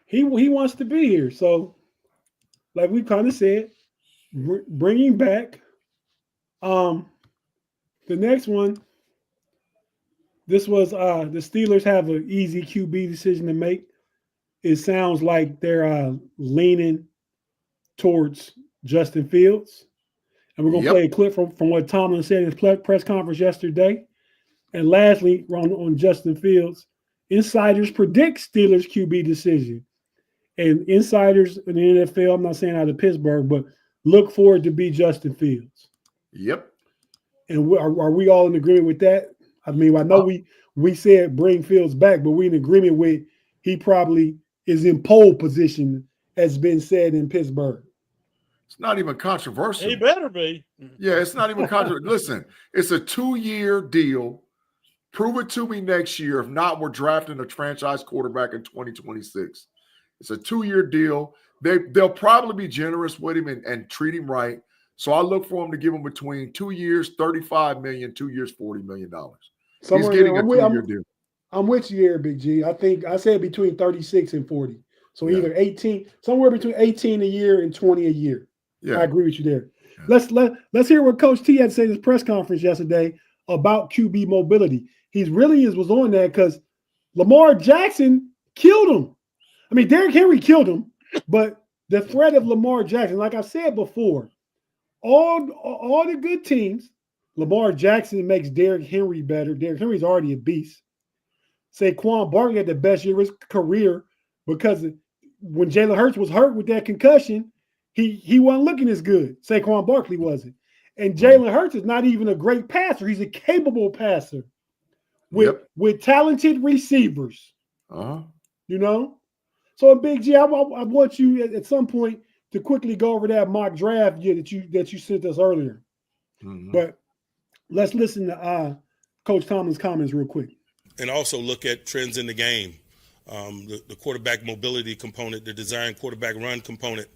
[SPEAKER 1] he wants to be here. So, like we kind of said, bringing back. The next one. This was the Steelers have an easy QB decision to make. It sounds like they're leaning towards Justin Fields. And we're going to play a clip from what Tomlin said in his press conference yesterday. And lastly, on Justin Fields, insiders predict Steelers QB decision. And insiders in the NFL, I'm not saying out of Pittsburgh, but look for it to be Justin Fields.
[SPEAKER 3] Yep.
[SPEAKER 1] And are we all in agreement with that? I mean, I know we said bring Fields back, but we're in agreement with he probably is in pole position, as been said in Pittsburgh.
[SPEAKER 3] It's not even controversial.
[SPEAKER 2] He better be.
[SPEAKER 3] Yeah, it's not even controversial. Listen, it's a 2-year deal. Prove it to me next year. If not, we're drafting a franchise quarterback in 2026. It's a 2-year deal. They'll probably be generous with him and treat him right. So I look for him to give him between 2 years, $35 million, 2 years, $40 million. He's getting a 2-year deal.
[SPEAKER 1] I'm with you here, Big G. I said between 36 and 40. So either 18, somewhere between 18 a year and 20 a year. Yeah. I agree with you there. Yeah. Let's hear what Coach T had to say in his press conference yesterday about QB mobility. Was on that because Lamar Jackson killed him. I mean, Derrick Henry killed him, but the threat of Lamar Jackson, like I said before, all the good teams, Lamar Jackson makes Derrick Henry better. Derrick Henry's already a beast. Saquon Barkley had the best year of his career because when Jalen Hurts was hurt with that concussion, he wasn't looking as good. Saquon Barkley wasn't. And Jalen Hurts is not even a great passer. He's a capable passer with talented receivers. You know? So, Big G, I want you at some point to quickly go over that mock draft that you sent us earlier. Mm-hmm. But let's listen to Coach Tomlin's comments real quick.
[SPEAKER 4] And also look at trends in the game. The quarterback mobility component, the design quarterback run component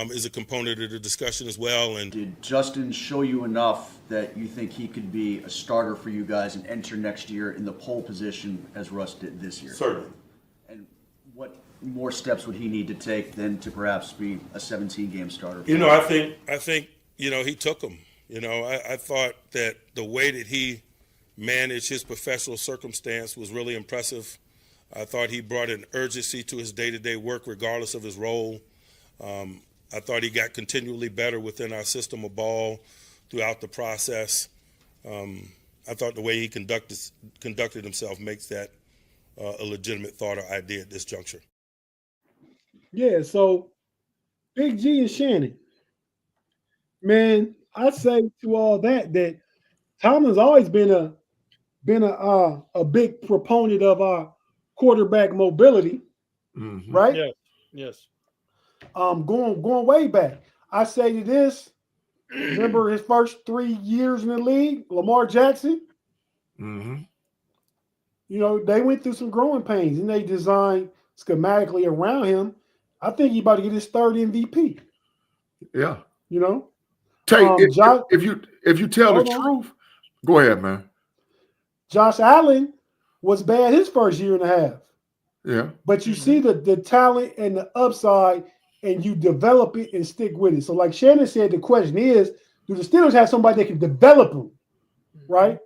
[SPEAKER 4] is a component of the discussion as well. And
[SPEAKER 5] did Justin show you enough that you think he could be a starter for you guys and enter next year in the pole position as Russ did this year?
[SPEAKER 4] Certainly.
[SPEAKER 5] And what more steps would he need to take than to perhaps be a 17-game starter?
[SPEAKER 4] You know, I think he took them. You know, I thought that the way that he managed his professional circumstance was really impressive. I thought he brought an urgency to his day-to-day work regardless of his role. I thought he got continually better within our system of ball throughout the process. I thought the way he conducted himself makes that a legitimate thought or idea at this juncture.
[SPEAKER 1] Yeah, so Big G and Shannon, man, I say to all that Tomlin's always been a big proponent of quarterback mobility, right?
[SPEAKER 2] Yes.
[SPEAKER 1] Going way back. I say to this, remember his first 3 years in the league, Lamar Jackson?
[SPEAKER 3] Mm-hmm.
[SPEAKER 1] You know, they went through some growing pains and they designed schematically around him. I think he's about to get his third MVP.
[SPEAKER 3] Yeah.
[SPEAKER 1] You know?
[SPEAKER 3] Tate, if you tell the truth, go ahead, man.
[SPEAKER 1] Josh Allen was bad his first year and a half.
[SPEAKER 3] Yeah.
[SPEAKER 1] But you see the talent and the upside, and you develop it and stick with it. So like Shannon said, the question is, do the Steelers have somebody that can develop them, right?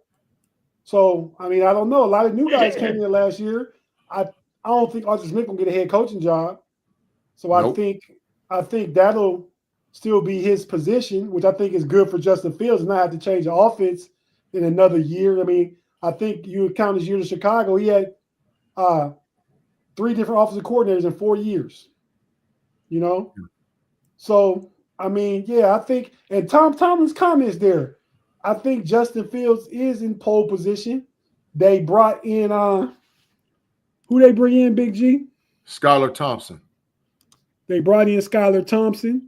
[SPEAKER 1] So, I mean, I don't know. A lot of new guys came in last year. I don't think Arthur Smith will get a head coaching job. So nope. I think that'll still be his position, which I think is good for Justin Fields and not have to change the offense in another year. I mean, I think you count his year to Chicago, he had 3 different offensive coordinators in 4 years. You know? So, I mean, yeah, I think, and Tomlin's comments there, I think Justin Fields is in pole position. They brought in who they bring in, Big G?
[SPEAKER 3] Skylar Thompson.
[SPEAKER 1] They brought in Skylar Thompson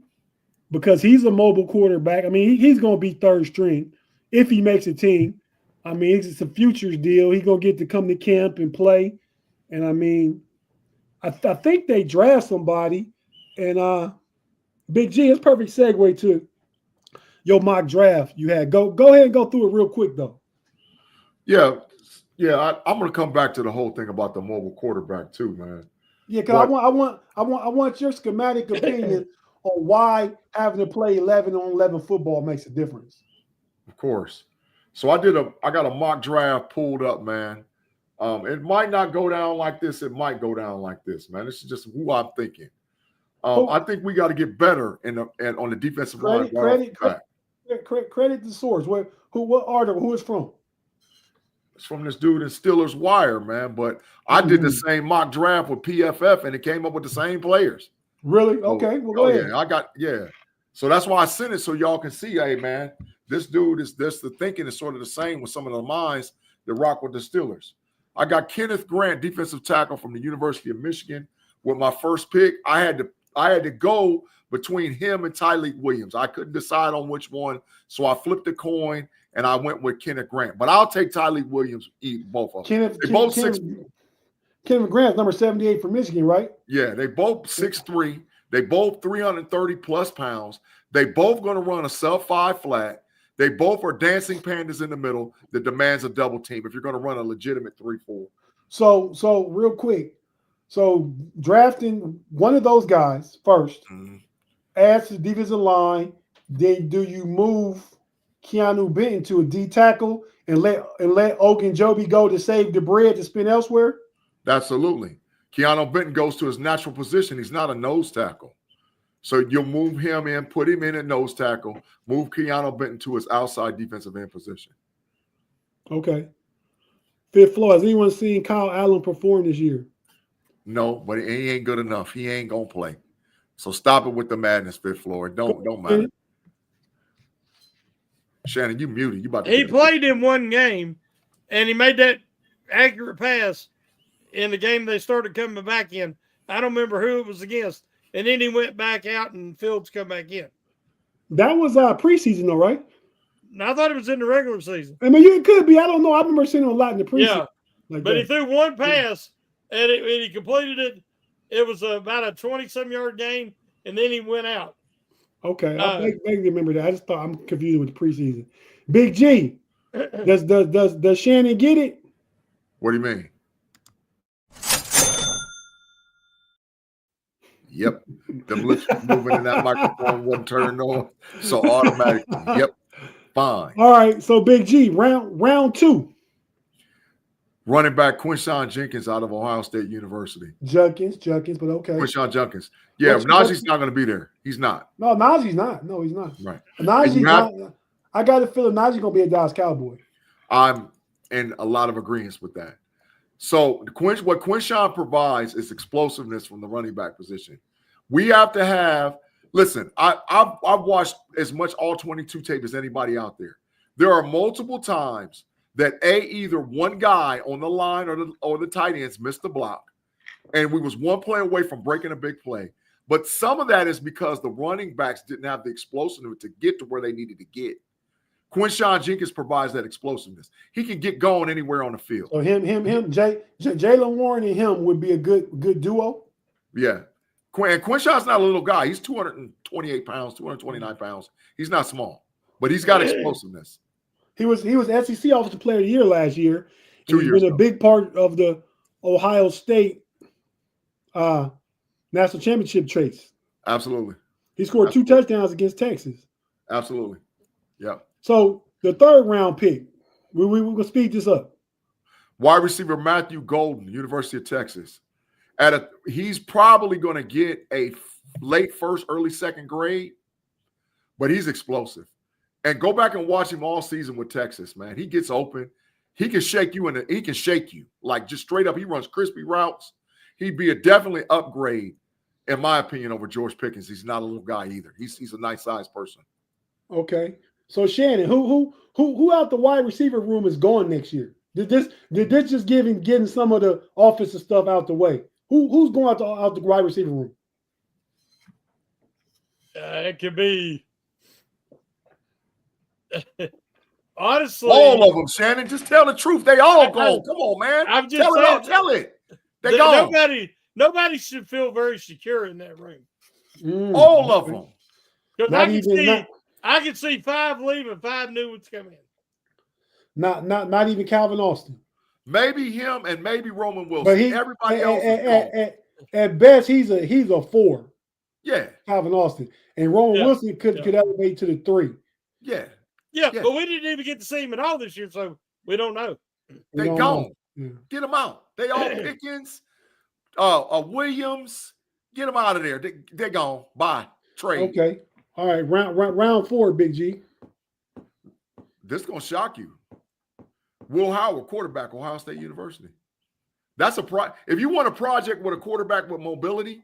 [SPEAKER 1] because he's a mobile quarterback. I mean, he's going to be third string if he makes a team. I mean, it's a futures deal. He's going to get to come to camp and play. And, I mean, I think they draft somebody. And Big G, it's perfect segue your mock draft you had. Go ahead and go through it real quick though.
[SPEAKER 3] Yeah. I'm going to come back to the whole thing about the mobile quarterback too, man.
[SPEAKER 1] Yeah, because I want your schematic opinion on why having to play 11 on 11 football makes a difference.
[SPEAKER 3] Of course. So I got a mock draft pulled up, man. It might not go down like this. It might go down like this, man. This is just who I'm thinking. I think we got to get better on the defensive line.
[SPEAKER 1] Credit the source. Who is from?
[SPEAKER 3] It's from this dude in Steelers Wire, man. But I did the same mock draft with PFF, and it came up with the same players.
[SPEAKER 1] Really? Okay. Well, go ahead.
[SPEAKER 3] Yeah. So that's why I sent it so y'all can see, hey, man, this dude is the thinking is sort of the same with some of the minds that rock with the Steelers. I got Kenneth Grant, defensive tackle from the University of Michigan, with my first pick. I had to go between him and Tyleik Williams. I couldn't decide on which one, so I flipped a coin and I went with Kenneth Grant. But I'll take Tyleik Williams, both of them.
[SPEAKER 1] Kenneth Grant's number 78 for Michigan, right?
[SPEAKER 3] Yeah, they both 6'3". They both 330 plus pounds. They both going to run a sub-5 flat. They both are dancing pandas in the middle that demands a double team if you're going to run a legitimate 3-4.
[SPEAKER 1] So real quick, so drafting one of those guys first, adds to the defensive line. Then do you move Keanu Benton to a D tackle and let Ogunjobi go to save the bread to spend elsewhere?
[SPEAKER 3] Absolutely. Keanu Benton goes to his natural position. He's not a nose tackle. So you'll move him in, put him in at nose tackle, move Keanu Benton to his outside defensive end position.
[SPEAKER 1] Okay. Fifth floor, has anyone seen Kyle Allen perform this year?
[SPEAKER 3] No, but he ain't good enough. He ain't going to play. So stop it with the madness, fifth floor. Don't matter. Shannon, you muted. You about to
[SPEAKER 2] He played in one game, and he made that accurate pass in the game they started coming back in. I don't remember who it was against. And then he went back out and Fields come back in.
[SPEAKER 1] That was preseason, though, right?
[SPEAKER 2] I thought it was in the regular season.
[SPEAKER 1] I mean, it could be. I don't know. I remember seeing him a lot in the preseason.
[SPEAKER 2] Yeah, but he threw one pass, and he completed it. It was about a 20-some yard game, and then he went out.
[SPEAKER 1] Okay, I vaguely remember that. I just thought I'm confused with the preseason. Big G, does Shannon get it?
[SPEAKER 3] What do you mean? Yep. Them lips moving in that microphone wasn't turned on. So automatically. Yep. Fine.
[SPEAKER 1] All right. So Big G, round 2.
[SPEAKER 3] Running back Quinshawn Jenkins out of Ohio State University.
[SPEAKER 1] Junkins, but okay.
[SPEAKER 3] Quinshawn Jenkins. Yeah, Najee's not going to be there. He's not.
[SPEAKER 1] No, Najee's not. No, he's not.
[SPEAKER 3] Right.
[SPEAKER 1] Najee's not. I got a feeling Najee's going to be a Dallas Cowboy.
[SPEAKER 3] I'm in a lot of agreement with that. So what Quinshawn provides is explosiveness from the running back position. We have to have – listen, I've watched as much all-22 tape as anybody out there. There are multiple times that either one guy on the line or the tight ends missed the block, and we was one play away from breaking a big play. But some of that is because the running backs didn't have the explosiveness to get to where they needed to get. Quinshawn Jenkins provides that explosiveness. He can get going anywhere on the field.
[SPEAKER 1] So Jalen Warren and him would be a good duo.
[SPEAKER 3] Yeah. Quinshawn's not a little guy. He's 228 pounds, 229 pounds. He's not small, but he's got explosiveness.
[SPEAKER 1] He was SEC Offensive Player of the Year last year.
[SPEAKER 3] 2 years
[SPEAKER 1] He's been
[SPEAKER 3] ago.
[SPEAKER 1] a big part of the Ohio State national championship chase.
[SPEAKER 3] Absolutely.
[SPEAKER 1] He scored 2 touchdowns against Texas.
[SPEAKER 3] Absolutely. Yeah.
[SPEAKER 1] So the third round pick, we're going to speed this up.
[SPEAKER 3] Wide receiver Matthew Golden, University of Texas. He's probably going to get a late first, early second grade, but he's explosive. And go back and watch him all season with Texas, man. He gets open. He can shake you he can shake you. Like just straight up, he runs crispy routes. He'd be a definitely upgrade, in my opinion, over George Pickens. He's not a little guy either. He's a nice sized person.
[SPEAKER 1] Okay. So Shannon, who out the wide receiver room is going next year? Did this just getting some of the offensive stuff out the way? Who's going out the wide receiver room?
[SPEAKER 2] It could be honestly
[SPEAKER 3] all of them. Shannon, just tell the truth. They all go. Come on, man.
[SPEAKER 2] I'm just
[SPEAKER 3] tell it. They go.
[SPEAKER 2] Nobody should feel very secure in that room.
[SPEAKER 3] All of them.
[SPEAKER 2] Because I can see I could see 5 leave and 5 new ones come in.
[SPEAKER 1] Not even Calvin Austin.
[SPEAKER 3] Maybe him and maybe Roman Wilson.
[SPEAKER 1] But
[SPEAKER 3] Everybody else is gone.
[SPEAKER 1] At best, he's a 4.
[SPEAKER 3] Yeah.
[SPEAKER 1] Calvin Austin. And Roman Wilson could elevate to the 3.
[SPEAKER 3] Yeah.
[SPEAKER 2] Yeah, but we didn't even get to see him at all this year, so we don't know.
[SPEAKER 3] They gone. Yeah. Get them out. They all Pickens, Williams. Get them out of there. They're gone. Bye. Trade.
[SPEAKER 1] Okay. All right. Round 4, Big G.
[SPEAKER 3] This is gonna shock you. Will Howard, quarterback, Ohio State University. That's a if you want a project with a quarterback with mobility,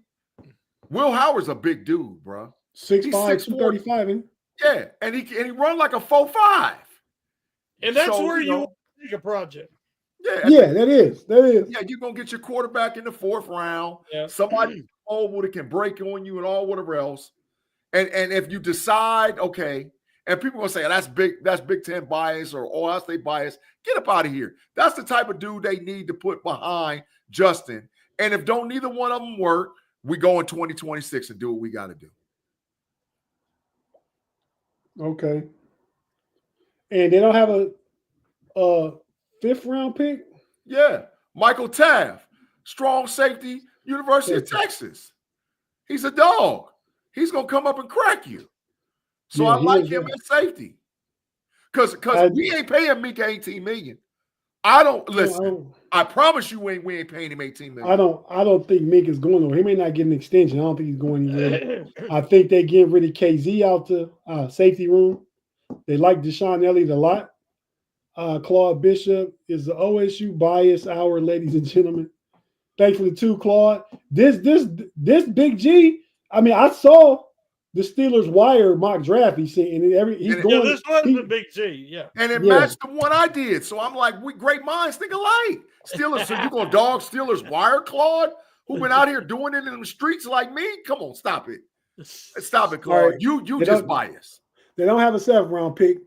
[SPEAKER 3] Will Howard's a big dude, bro.
[SPEAKER 1] 6'5", 235.
[SPEAKER 3] Yeah, and he run like a 4.5.
[SPEAKER 2] And that's where you want to take a project.
[SPEAKER 3] Yeah,
[SPEAKER 1] that is.
[SPEAKER 3] Yeah, you're gonna get your quarterback in the 4th round. Yeah. Somebody mobile that can break on you and all whatever else. And if you decide, okay, and people gonna say, oh, that's Big Ten bias or Ohio State bias, get up out of here. That's the type of dude they need to put behind Justin. And if neither one of them work, we go in 2026 and do what we got to do.
[SPEAKER 1] Okay. And they don't have a 5th round pick?
[SPEAKER 3] Yeah. Michael Taft, strong safety, University of Texas. He's a dog. He's going to come up and crack you. So I like him at safety. Because we ain't paying Mika $18 million. I don't listen. I promise you we ain't paying him $18 million.
[SPEAKER 1] I don't think Mika's going nowhere. He may not get an extension. I don't think he's going anywhere. I think they get rid of KZ out the safety room. They like Deshaun Elliott a lot. Claude Bishop is the OSU bias hour, ladies and gentlemen. Thanks for the 2, Claude. This Big G. I mean, I saw the Steelers wire mock draft. He's going.
[SPEAKER 2] This was the Big G. Yeah,
[SPEAKER 3] and it matched the one I did. So I'm like, we great minds think alike. Steelers. So you gonna dog Steelers wire Claude, who been out here doing it in the streets like me? Come on, stop it. Stop it, Claude. Right. You just biased.
[SPEAKER 1] They don't have a 7th round pick.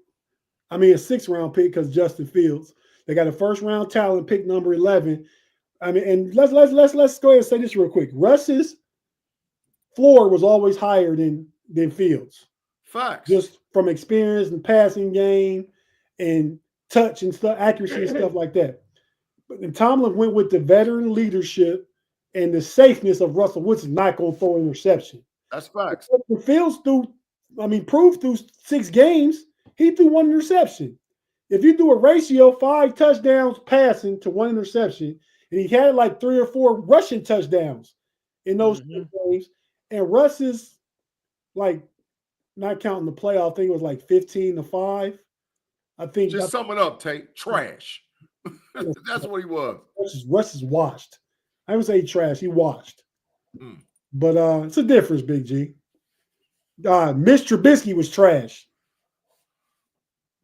[SPEAKER 1] I mean, a 6th round pick because Justin Fields. They got a 1st round talent pick number 11. I mean, and let's go ahead and say this real quick. Russ's floor was always higher than Fields.
[SPEAKER 3] Facts.
[SPEAKER 1] Just from experience and passing game and touch and stuff, accuracy and stuff like that. But then Tomlin went with the veteran leadership and the safeness of Russell Wilson not going to throw an interception.
[SPEAKER 3] That's facts.
[SPEAKER 1] Fields proved through 6 games, he threw 1 interception. If you do a ratio, 5 touchdowns passing to 1 interception, and he had like 3 or 4 rushing touchdowns in those 2 games, and Russ is like, not counting the playoff thing, it was like 15-5. I think.
[SPEAKER 3] Just sum it up, Tate. Trash. That's what he was.
[SPEAKER 1] Russ is washed. I would say trash. He washed. But it's a difference, Big G. Mitch Trubisky was trash.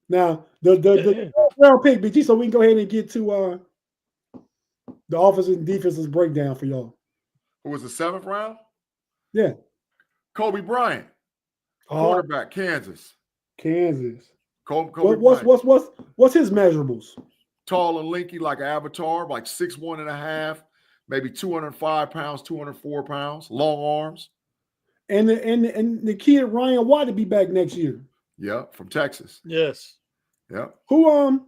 [SPEAKER 1] Now, the round pick, Big G, so we can go ahead and get to the offensive and defensive breakdown for y'all.
[SPEAKER 3] Who was the 7th round?
[SPEAKER 1] Yeah.
[SPEAKER 3] Kobe Bryant, quarterback, Kansas. Kobe Bryant.
[SPEAKER 1] What's his measurables?
[SPEAKER 3] Tall and lanky like an avatar, like 6'1.5", maybe 205 pounds, 204 pounds, long arms.
[SPEAKER 1] And the kid Ryan Watt to be back next year.
[SPEAKER 3] Yeah, from Texas.
[SPEAKER 2] Yes.
[SPEAKER 3] Yeah.
[SPEAKER 1] Who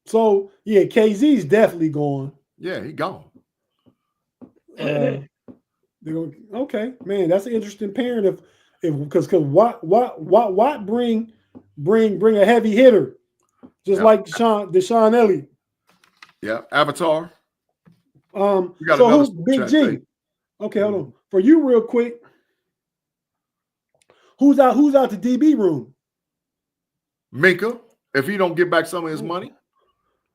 [SPEAKER 1] so yeah, KZ's definitely gone.
[SPEAKER 3] Yeah, he gone.
[SPEAKER 1] Okay, man, that's an interesting pairing. If because Watt bring a heavy hitter, just like Deshaun Elliott.
[SPEAKER 3] Yeah, Avatar.
[SPEAKER 1] So who's Big G? Okay, hold on. For you, real quick. Who's out the DB room?
[SPEAKER 3] Minka, if he don't get back some of his money.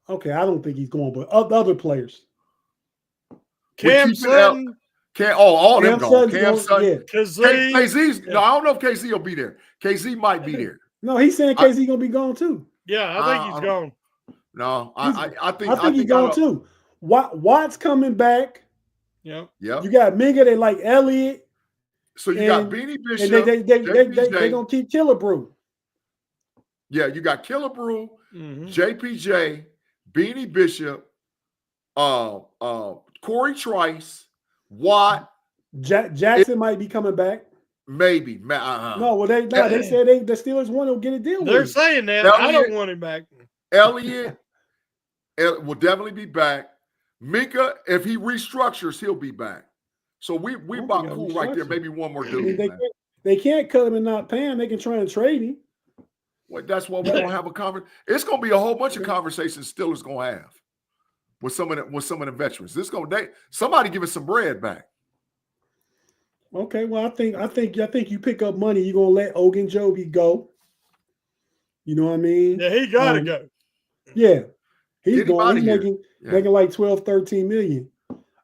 [SPEAKER 1] Okay, I don't think he's going, but other players.
[SPEAKER 2] Cam Sutton.
[SPEAKER 3] All them gone. Cam Sutton.
[SPEAKER 1] Yeah.
[SPEAKER 3] KZ's. No, I don't know if KZ will be there. KZ might be there.
[SPEAKER 1] No, he's saying KZ gonna be gone too.
[SPEAKER 2] Yeah, I think he's gone.
[SPEAKER 3] No, I think
[SPEAKER 1] he's gone too. Watt's coming back.
[SPEAKER 2] Yep.
[SPEAKER 1] You got Minga. They like Elliott.
[SPEAKER 3] So you got Beanie Bishop.
[SPEAKER 1] And they gonna keep Killebrew.
[SPEAKER 3] Yeah, you got Killebrew, JPJ, Beanie Bishop, Corey Trice, Watt.
[SPEAKER 1] Jackson might be coming back.
[SPEAKER 3] Maybe.
[SPEAKER 1] No, well, they said the Steelers want to get a deal
[SPEAKER 2] They're
[SPEAKER 1] with him.
[SPEAKER 2] saying that. I don't want him back.
[SPEAKER 3] Elliott will definitely be back. Minka, if he restructures, he'll be back. So we about cool right there. Maybe one more dude.
[SPEAKER 1] They can't cut him and not pay him. They can try and trade him.
[SPEAKER 3] Well, that's why we're gonna have a conversation. It's gonna be a whole bunch of conversations Steelers gonna have with some of the veterans. Somebody give us some bread back.
[SPEAKER 1] Okay, well, I think you pick up money. You're gonna let Ogunjobi go. You know what I mean?
[SPEAKER 2] Yeah, he gotta go.
[SPEAKER 1] Yeah, he's going. He's making like 12, 13 million.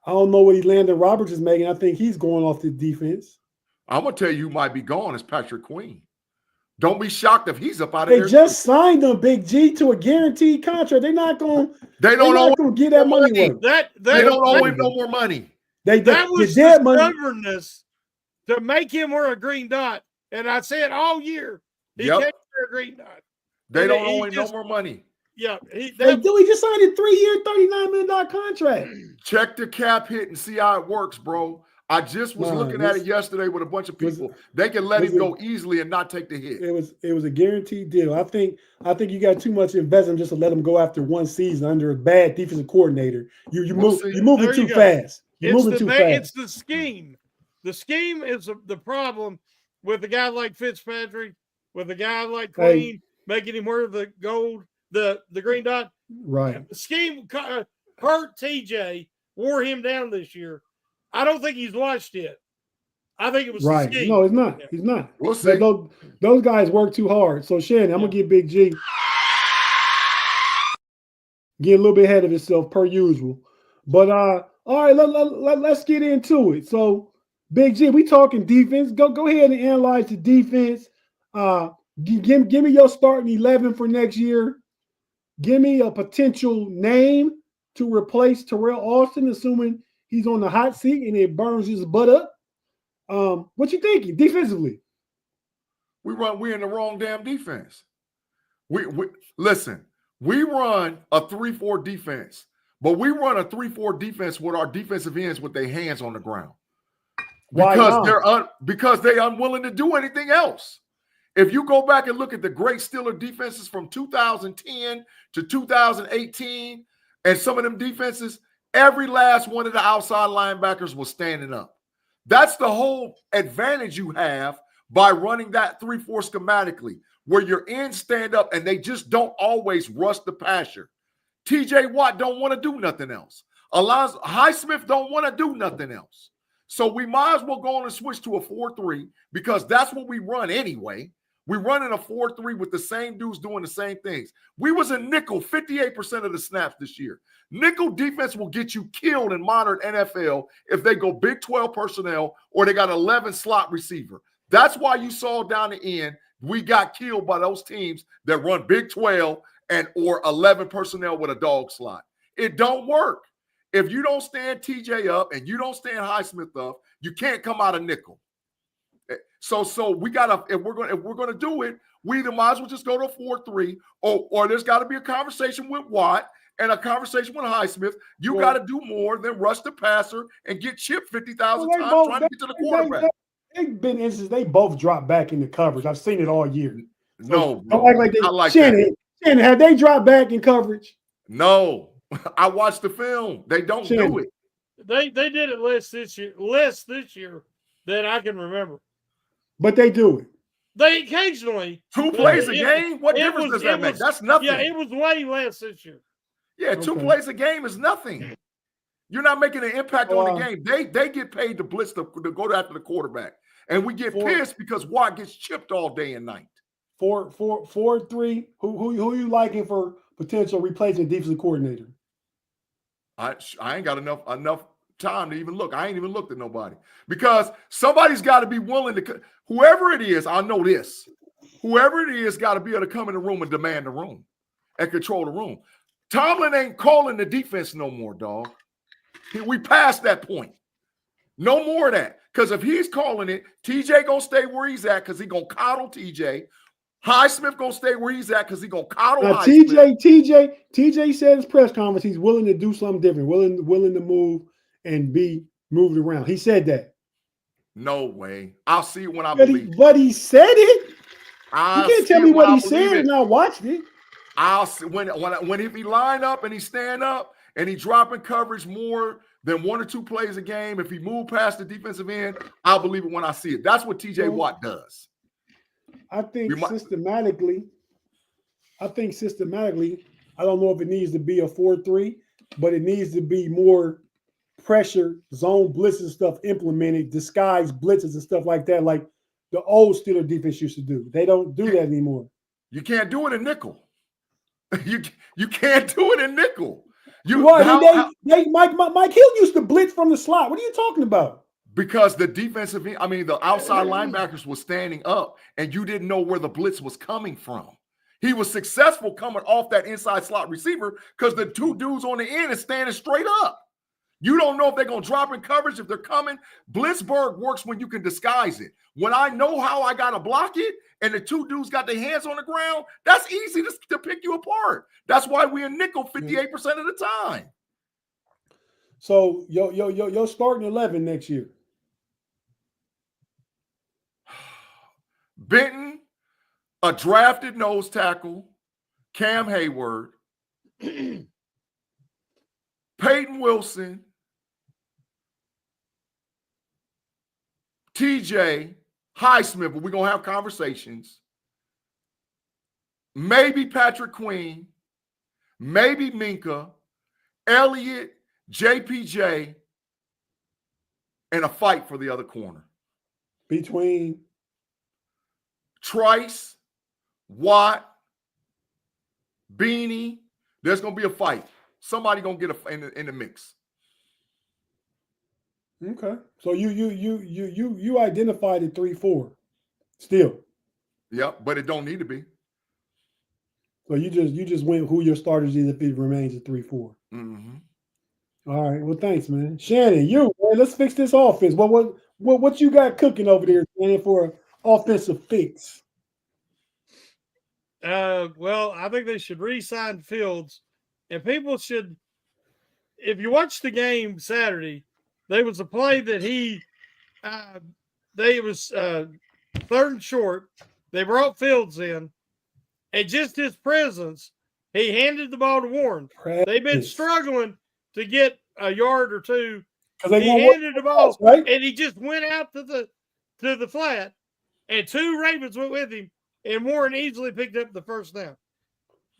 [SPEAKER 1] I don't know what Landon Roberts is making. I think he's going off the defense.
[SPEAKER 3] I'm gonna tell you who might be gone is Patrick Queen. Don't be shocked if he's up out of there.
[SPEAKER 1] They just signed him, Big G, to a guaranteed contract. They're not going.
[SPEAKER 3] They don't owe him
[SPEAKER 1] get that money.
[SPEAKER 3] They don't owe him no more money.
[SPEAKER 2] That was the stubbornness to make him wear a green dot. And I said all year he can't wear a green dot.
[SPEAKER 3] They don't owe him no more money.
[SPEAKER 2] Yeah,
[SPEAKER 1] they do. He just signed a 3-year, $39 million contract. Check
[SPEAKER 3] the cap hit and see how it works, bro. I just was looking at it yesterday with a bunch of people. They can let him go easily and not take the hit.
[SPEAKER 1] It was a guaranteed deal. I think you got too much investment just to let him go after one season under a bad defensive coordinator. You're moving too fast. You're moving too fast.
[SPEAKER 2] It's the scheme. The scheme is the problem with a guy like Fitzpatrick, with a guy like Queen, making him wear the gold, the green dot.
[SPEAKER 1] Right.
[SPEAKER 2] The scheme hurt TJ, wore him down this year. I don't think he's watched it. I think it was
[SPEAKER 1] right.
[SPEAKER 2] The scheme.
[SPEAKER 1] No, it's not. He's not.
[SPEAKER 3] We'll see.
[SPEAKER 1] Those guys work too hard. So Shannon, I'm gonna get Big G. Get a little bit ahead of himself per usual. But all right, let's get into it. So Big G, we talking defense. Go ahead and analyze the defense. Give me your starting 11 for next year. Give me a potential name to replace Terrell Austin, assuming he's on the hot seat and it burns his butt up. What you thinking defensively?
[SPEAKER 3] We're in the wrong damn defense. Listen, we run a 3-4 defense, but we run a 3-4 defense with our defensive ends with their hands on the ground. Because they're unwilling to do anything else. If you go back and look at the great Steeler defenses from 2010 to 2018, and some of them defenses, every last one of the outside linebackers was standing up. That's the whole advantage you have by running that 3-4 schematically, where your ends stand up and they just don't always rush the passer. TJ Watt don't want to do nothing else. Alonzo Highsmith don't want to do nothing else. So we might as well go on and switch to a 4-3 because that's what we run anyway. We run in a 4-3 with the same dudes doing the same things. We was a nickel 58% of the snaps this year. Nickel defense will get you killed in modern NFL if they go Big 12 personnel or they got 11 slot receiver. That's why you saw down the end, we got killed by those teams that run Big 12 or 11 personnel with a dog slot. It don't work. If you don't stand TJ up and you don't stand Highsmith up, you can't come out of nickel. So we gotta, if we're gonna do it, we either might as well just go to a 4-3, or there's got to be a conversation with Watt and a conversation with Highsmith. You got to do more than rush the passer and get chipped 50,000 times trying to get to the quarterback.
[SPEAKER 1] They've been instances they both dropped back in the coverage. I've seen it all year.
[SPEAKER 3] So
[SPEAKER 1] don't act like they. Like Shannon, have they dropped back in coverage?
[SPEAKER 3] No, I watched the film. They don't do it.
[SPEAKER 2] They did it less this year than I can remember.
[SPEAKER 1] But they do it.
[SPEAKER 2] They occasionally
[SPEAKER 3] 2 plays a game. What difference does that make? That's nothing.
[SPEAKER 2] Yeah, it was way less this year.
[SPEAKER 3] Yeah, 2 plays a game is nothing. You're not making an impact on the game. They get paid to blitz to go after the quarterback, and we get pissed because Watt gets chipped all day and night.
[SPEAKER 1] 4-3. Who you liking for potential replacement defensive coordinator?
[SPEAKER 3] I ain't got enough time to even look. I ain't even looked at nobody because somebody's got to be willing to. Whoever it is, I know this. Whoever it is, got to be able to come in the room and demand the room and control the room. Tomlin ain't calling the defense no more, dog. We passed that point. No more of that. Because if he's calling it, TJ gonna stay where he's at because he gonna coddle TJ. Highsmith gonna stay where he's at because he gonna coddle Highsmith.
[SPEAKER 1] TJ said in his press conference he's willing to do something different, willing to move and be moved around. He said that.
[SPEAKER 3] No way. I'll see it when I
[SPEAKER 1] But
[SPEAKER 3] believe it.
[SPEAKER 1] but he said it. You
[SPEAKER 3] I'll
[SPEAKER 1] can't
[SPEAKER 3] see
[SPEAKER 1] tell
[SPEAKER 3] it
[SPEAKER 1] me
[SPEAKER 3] when
[SPEAKER 1] what
[SPEAKER 3] I
[SPEAKER 1] he
[SPEAKER 3] believe
[SPEAKER 1] said
[SPEAKER 3] it.
[SPEAKER 1] and I watched it.
[SPEAKER 3] I'll see when if he line up and he stand up and he dropping coverage more than 1 or 2 plays a game, if he move past the defensive end, I'll believe it when I see it. That's what TJ
[SPEAKER 1] Well,
[SPEAKER 3] Watt does.
[SPEAKER 1] I think
[SPEAKER 3] You might-
[SPEAKER 1] systematically, I don't know if it needs to be a 4-3, but it needs to be more pressure, zone blitzes and stuff implemented, disguised blitzes and stuff like that, like the old Steelers defense used to do. They don't do that anymore.
[SPEAKER 3] You can't do it in nickel. You can't do it in nickel.
[SPEAKER 1] Mike Hill used to blitz from the slot. What are you talking about?
[SPEAKER 3] Because the the outside linebackers was standing up and you didn't know where the blitz was coming from. He was successful coming off that inside slot receiver because the 2 dudes on the end is standing straight up. You don't know if they're going to drop in coverage, if they're coming. Blitzburg works when you can disguise it. When I know how I got to block it and the 2 dudes got their hands on the ground, that's easy to pick you apart. That's why we in nickel 58% of the time.
[SPEAKER 1] So you're starting 11 next year.
[SPEAKER 3] Benton, a drafted nose tackle, Cam Hayward, Peyton Wilson, TJ, Highsmith, but we're going to have conversations. Maybe Patrick Queen, maybe Minka, Elliott, JPJ, and a fight for the other corner.
[SPEAKER 1] Between
[SPEAKER 3] Trice, Watt, Beanie, there's going to be a fight. Somebody going to get in the mix.
[SPEAKER 1] Okay. So you identified it 3-4 still.
[SPEAKER 3] Yep, but it don't need to be.
[SPEAKER 1] So you just went who your starters is if it remains at 3-4.
[SPEAKER 3] Mm-hmm.
[SPEAKER 1] All right. Well, thanks, man. Shannon, man, let's fix this offense. What you got cooking over there, Shannon, for an offensive fix?
[SPEAKER 2] Well, I think they should re-sign Fields, and people should. If you watch the game Saturday, there was a play that it was 3rd and short. They brought Fields in, and just his presence, he handed the ball to Warren. They've been struggling to get a yard or 2. He handed the ball, right? And he just went out to the flat, and 2 Ravens went with him, and Warren easily picked up the first down.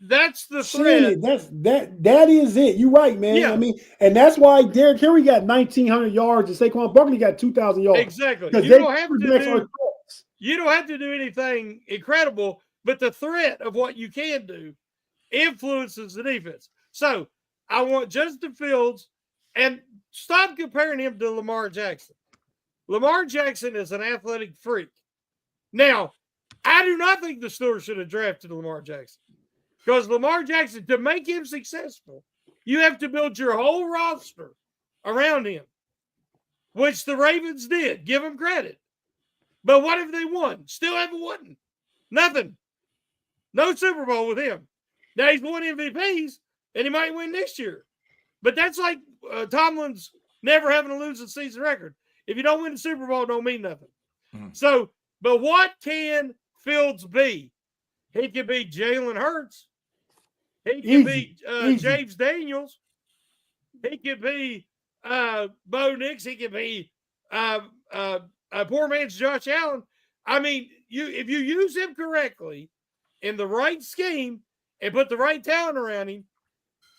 [SPEAKER 2] That's the threat.
[SPEAKER 1] That is it. You're right, man.
[SPEAKER 2] Yeah.
[SPEAKER 1] I mean, and that's why Derrick Henry got 1,900 yards and Saquon Barkley got 2,000 yards.
[SPEAKER 2] Exactly. You don't have to do anything incredible, but the threat of what you can do influences the defense. So I want Justin Fields, and stop comparing him to Lamar Jackson. Lamar Jackson is an athletic freak. Now, I do not think the Steelers should have drafted Lamar Jackson. Because Lamar Jackson, to make him successful, you have to build your whole roster around him, which the Ravens did. Give them credit. But what have they won? Still haven't won. Nothing. No Super Bowl with him. Now he's won MVPs, and he might win next year. But that's like Tomlin's never having a losing season record. If you don't win the Super Bowl, it don't mean nothing. Mm-hmm. So, but what can Fields be? He could be Jalen Hurts. He could be James Daniels. He could be Bo Nix. He could be a poor man's Josh Allen. I mean, if you use him correctly in the right scheme and put the right talent around him,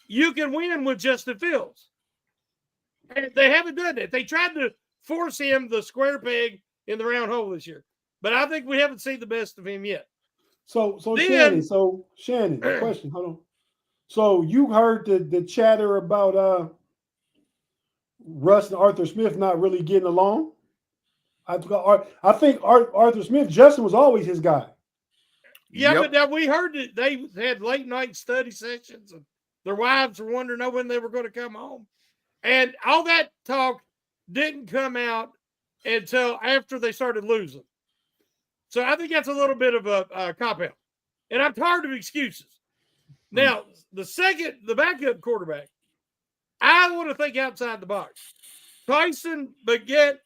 [SPEAKER 2] you can win with Justin Fields. And they haven't done it. They tried to force him the square peg in the round hole this year. But I think we haven't seen the best of him yet.
[SPEAKER 1] So Shannon, question. Hold on. So you heard the chatter about Russ and Arthur Smith not really getting along? I think Arthur Smith, Justin was always his guy.
[SPEAKER 2] Yeah, but now we heard that they had late night study sessions and their wives were wondering when they were going to come home. And all that talk didn't come out until after they started losing. So I think that's a little bit of a cop-out. And I'm tired of excuses. Now, the backup quarterback, I want to think outside the box. Tyson Baguette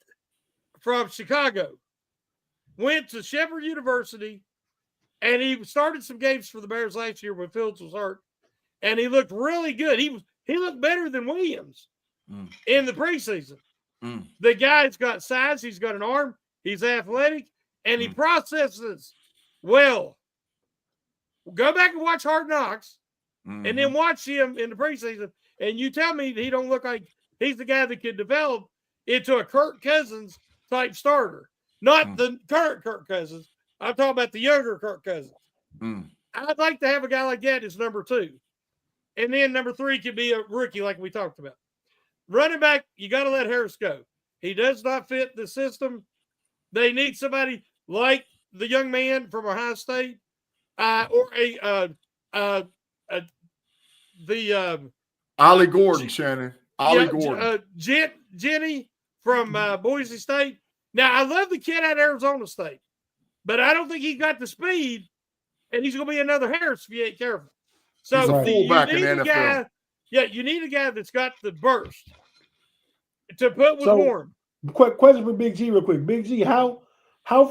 [SPEAKER 2] from Chicago, went to Shepherd University, and he started some games for the Bears last year when Fields was hurt, and he looked really good. He looked better than Williams in the preseason. The guy's got size. He's got an arm. He's athletic, and he processes well. Go back and watch Hard Knocks, and then watch him in the preseason, and you tell me that he don't look like he's the guy that could develop into a Kirk Cousins type starter. Not the current Kirk Cousins. I'm talking about the younger Kirk Cousins. I'd like to have a guy like that as number 2. And then number 3 could be a rookie like we talked about. Running back, you got to let Harris go. He does not fit the system. They need somebody like the young man from Ohio State or
[SPEAKER 3] Ollie Gordon, Shannon. Ollie Gordon.
[SPEAKER 2] Jenny from Boise State. Now, I love the kid out of Arizona State, but I don't think he got the speed, and he's going to be another Harris if you ain't careful. So
[SPEAKER 3] he's a fullback in the NFL.
[SPEAKER 2] Guy, you need a guy that's got the burst to put with Warren.
[SPEAKER 1] Quick question for Big G real quick. Big G, how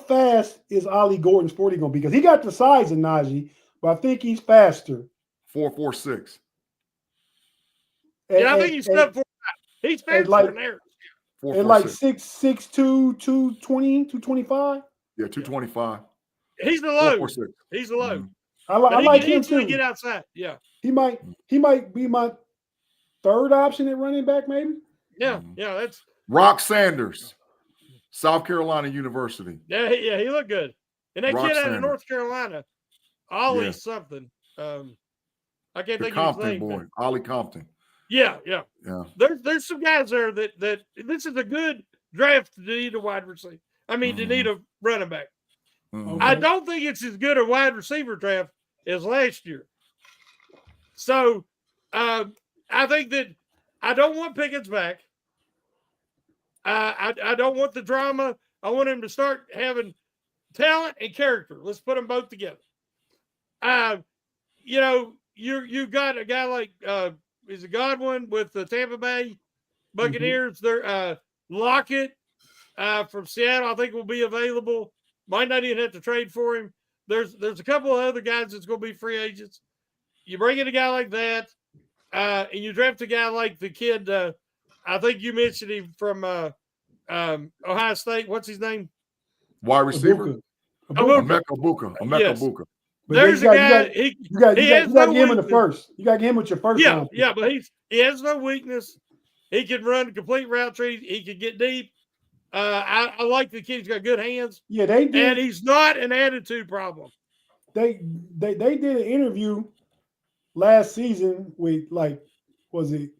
[SPEAKER 1] fast is Ollie Gordon's 40 going to be? Because he got the size of Najee, but I think he's faster.
[SPEAKER 3] 4.46.
[SPEAKER 2] I think he's sub 4. He's faster than Harris.
[SPEAKER 1] And like 6'2", 220, 225?
[SPEAKER 3] Yeah, 225.
[SPEAKER 2] He's the low. He's the low.
[SPEAKER 1] I like him too.
[SPEAKER 2] Get outside. Yeah.
[SPEAKER 1] He might be my 3rd option at running back, maybe.
[SPEAKER 2] Yeah, that's
[SPEAKER 3] Rock Sanders, South Carolina University.
[SPEAKER 2] Yeah, he looked good. And that kid out of North Carolina, Ollie something. I can't think of his name.
[SPEAKER 3] Boy, Ollie Compton.
[SPEAKER 2] Yeah. There's some guys there that this is a good draft to need a wide receiver. To need a running back.
[SPEAKER 1] Okay.
[SPEAKER 2] I don't think it's as good a wide receiver draft as last year. So I think that I don't want Pickens back. I don't want the drama. I want him to start having talent and character. Let's put them both together. You've got a guy like is it Godwin with the Tampa Bay Buccaneers? They're Lockett from Seattle. I think will be available. Might not even have to trade for him. There's a couple of other guys that's going to be free agents. You bring in a guy like that, and you draft a guy like the kid. I think you mentioned him from Ohio State. What's his name?
[SPEAKER 3] Wide receiver. Emeka Egbuka.
[SPEAKER 2] There's a guy.
[SPEAKER 1] You got to get him in the first. You got to get him with your first.
[SPEAKER 2] Yeah, but he has no weakness. He can run a complete route tree. He can get deep. I like the kid. He's got good hands.
[SPEAKER 1] Yeah, they did.
[SPEAKER 2] And he's not an attitude problem.
[SPEAKER 1] They did an interview last season with was it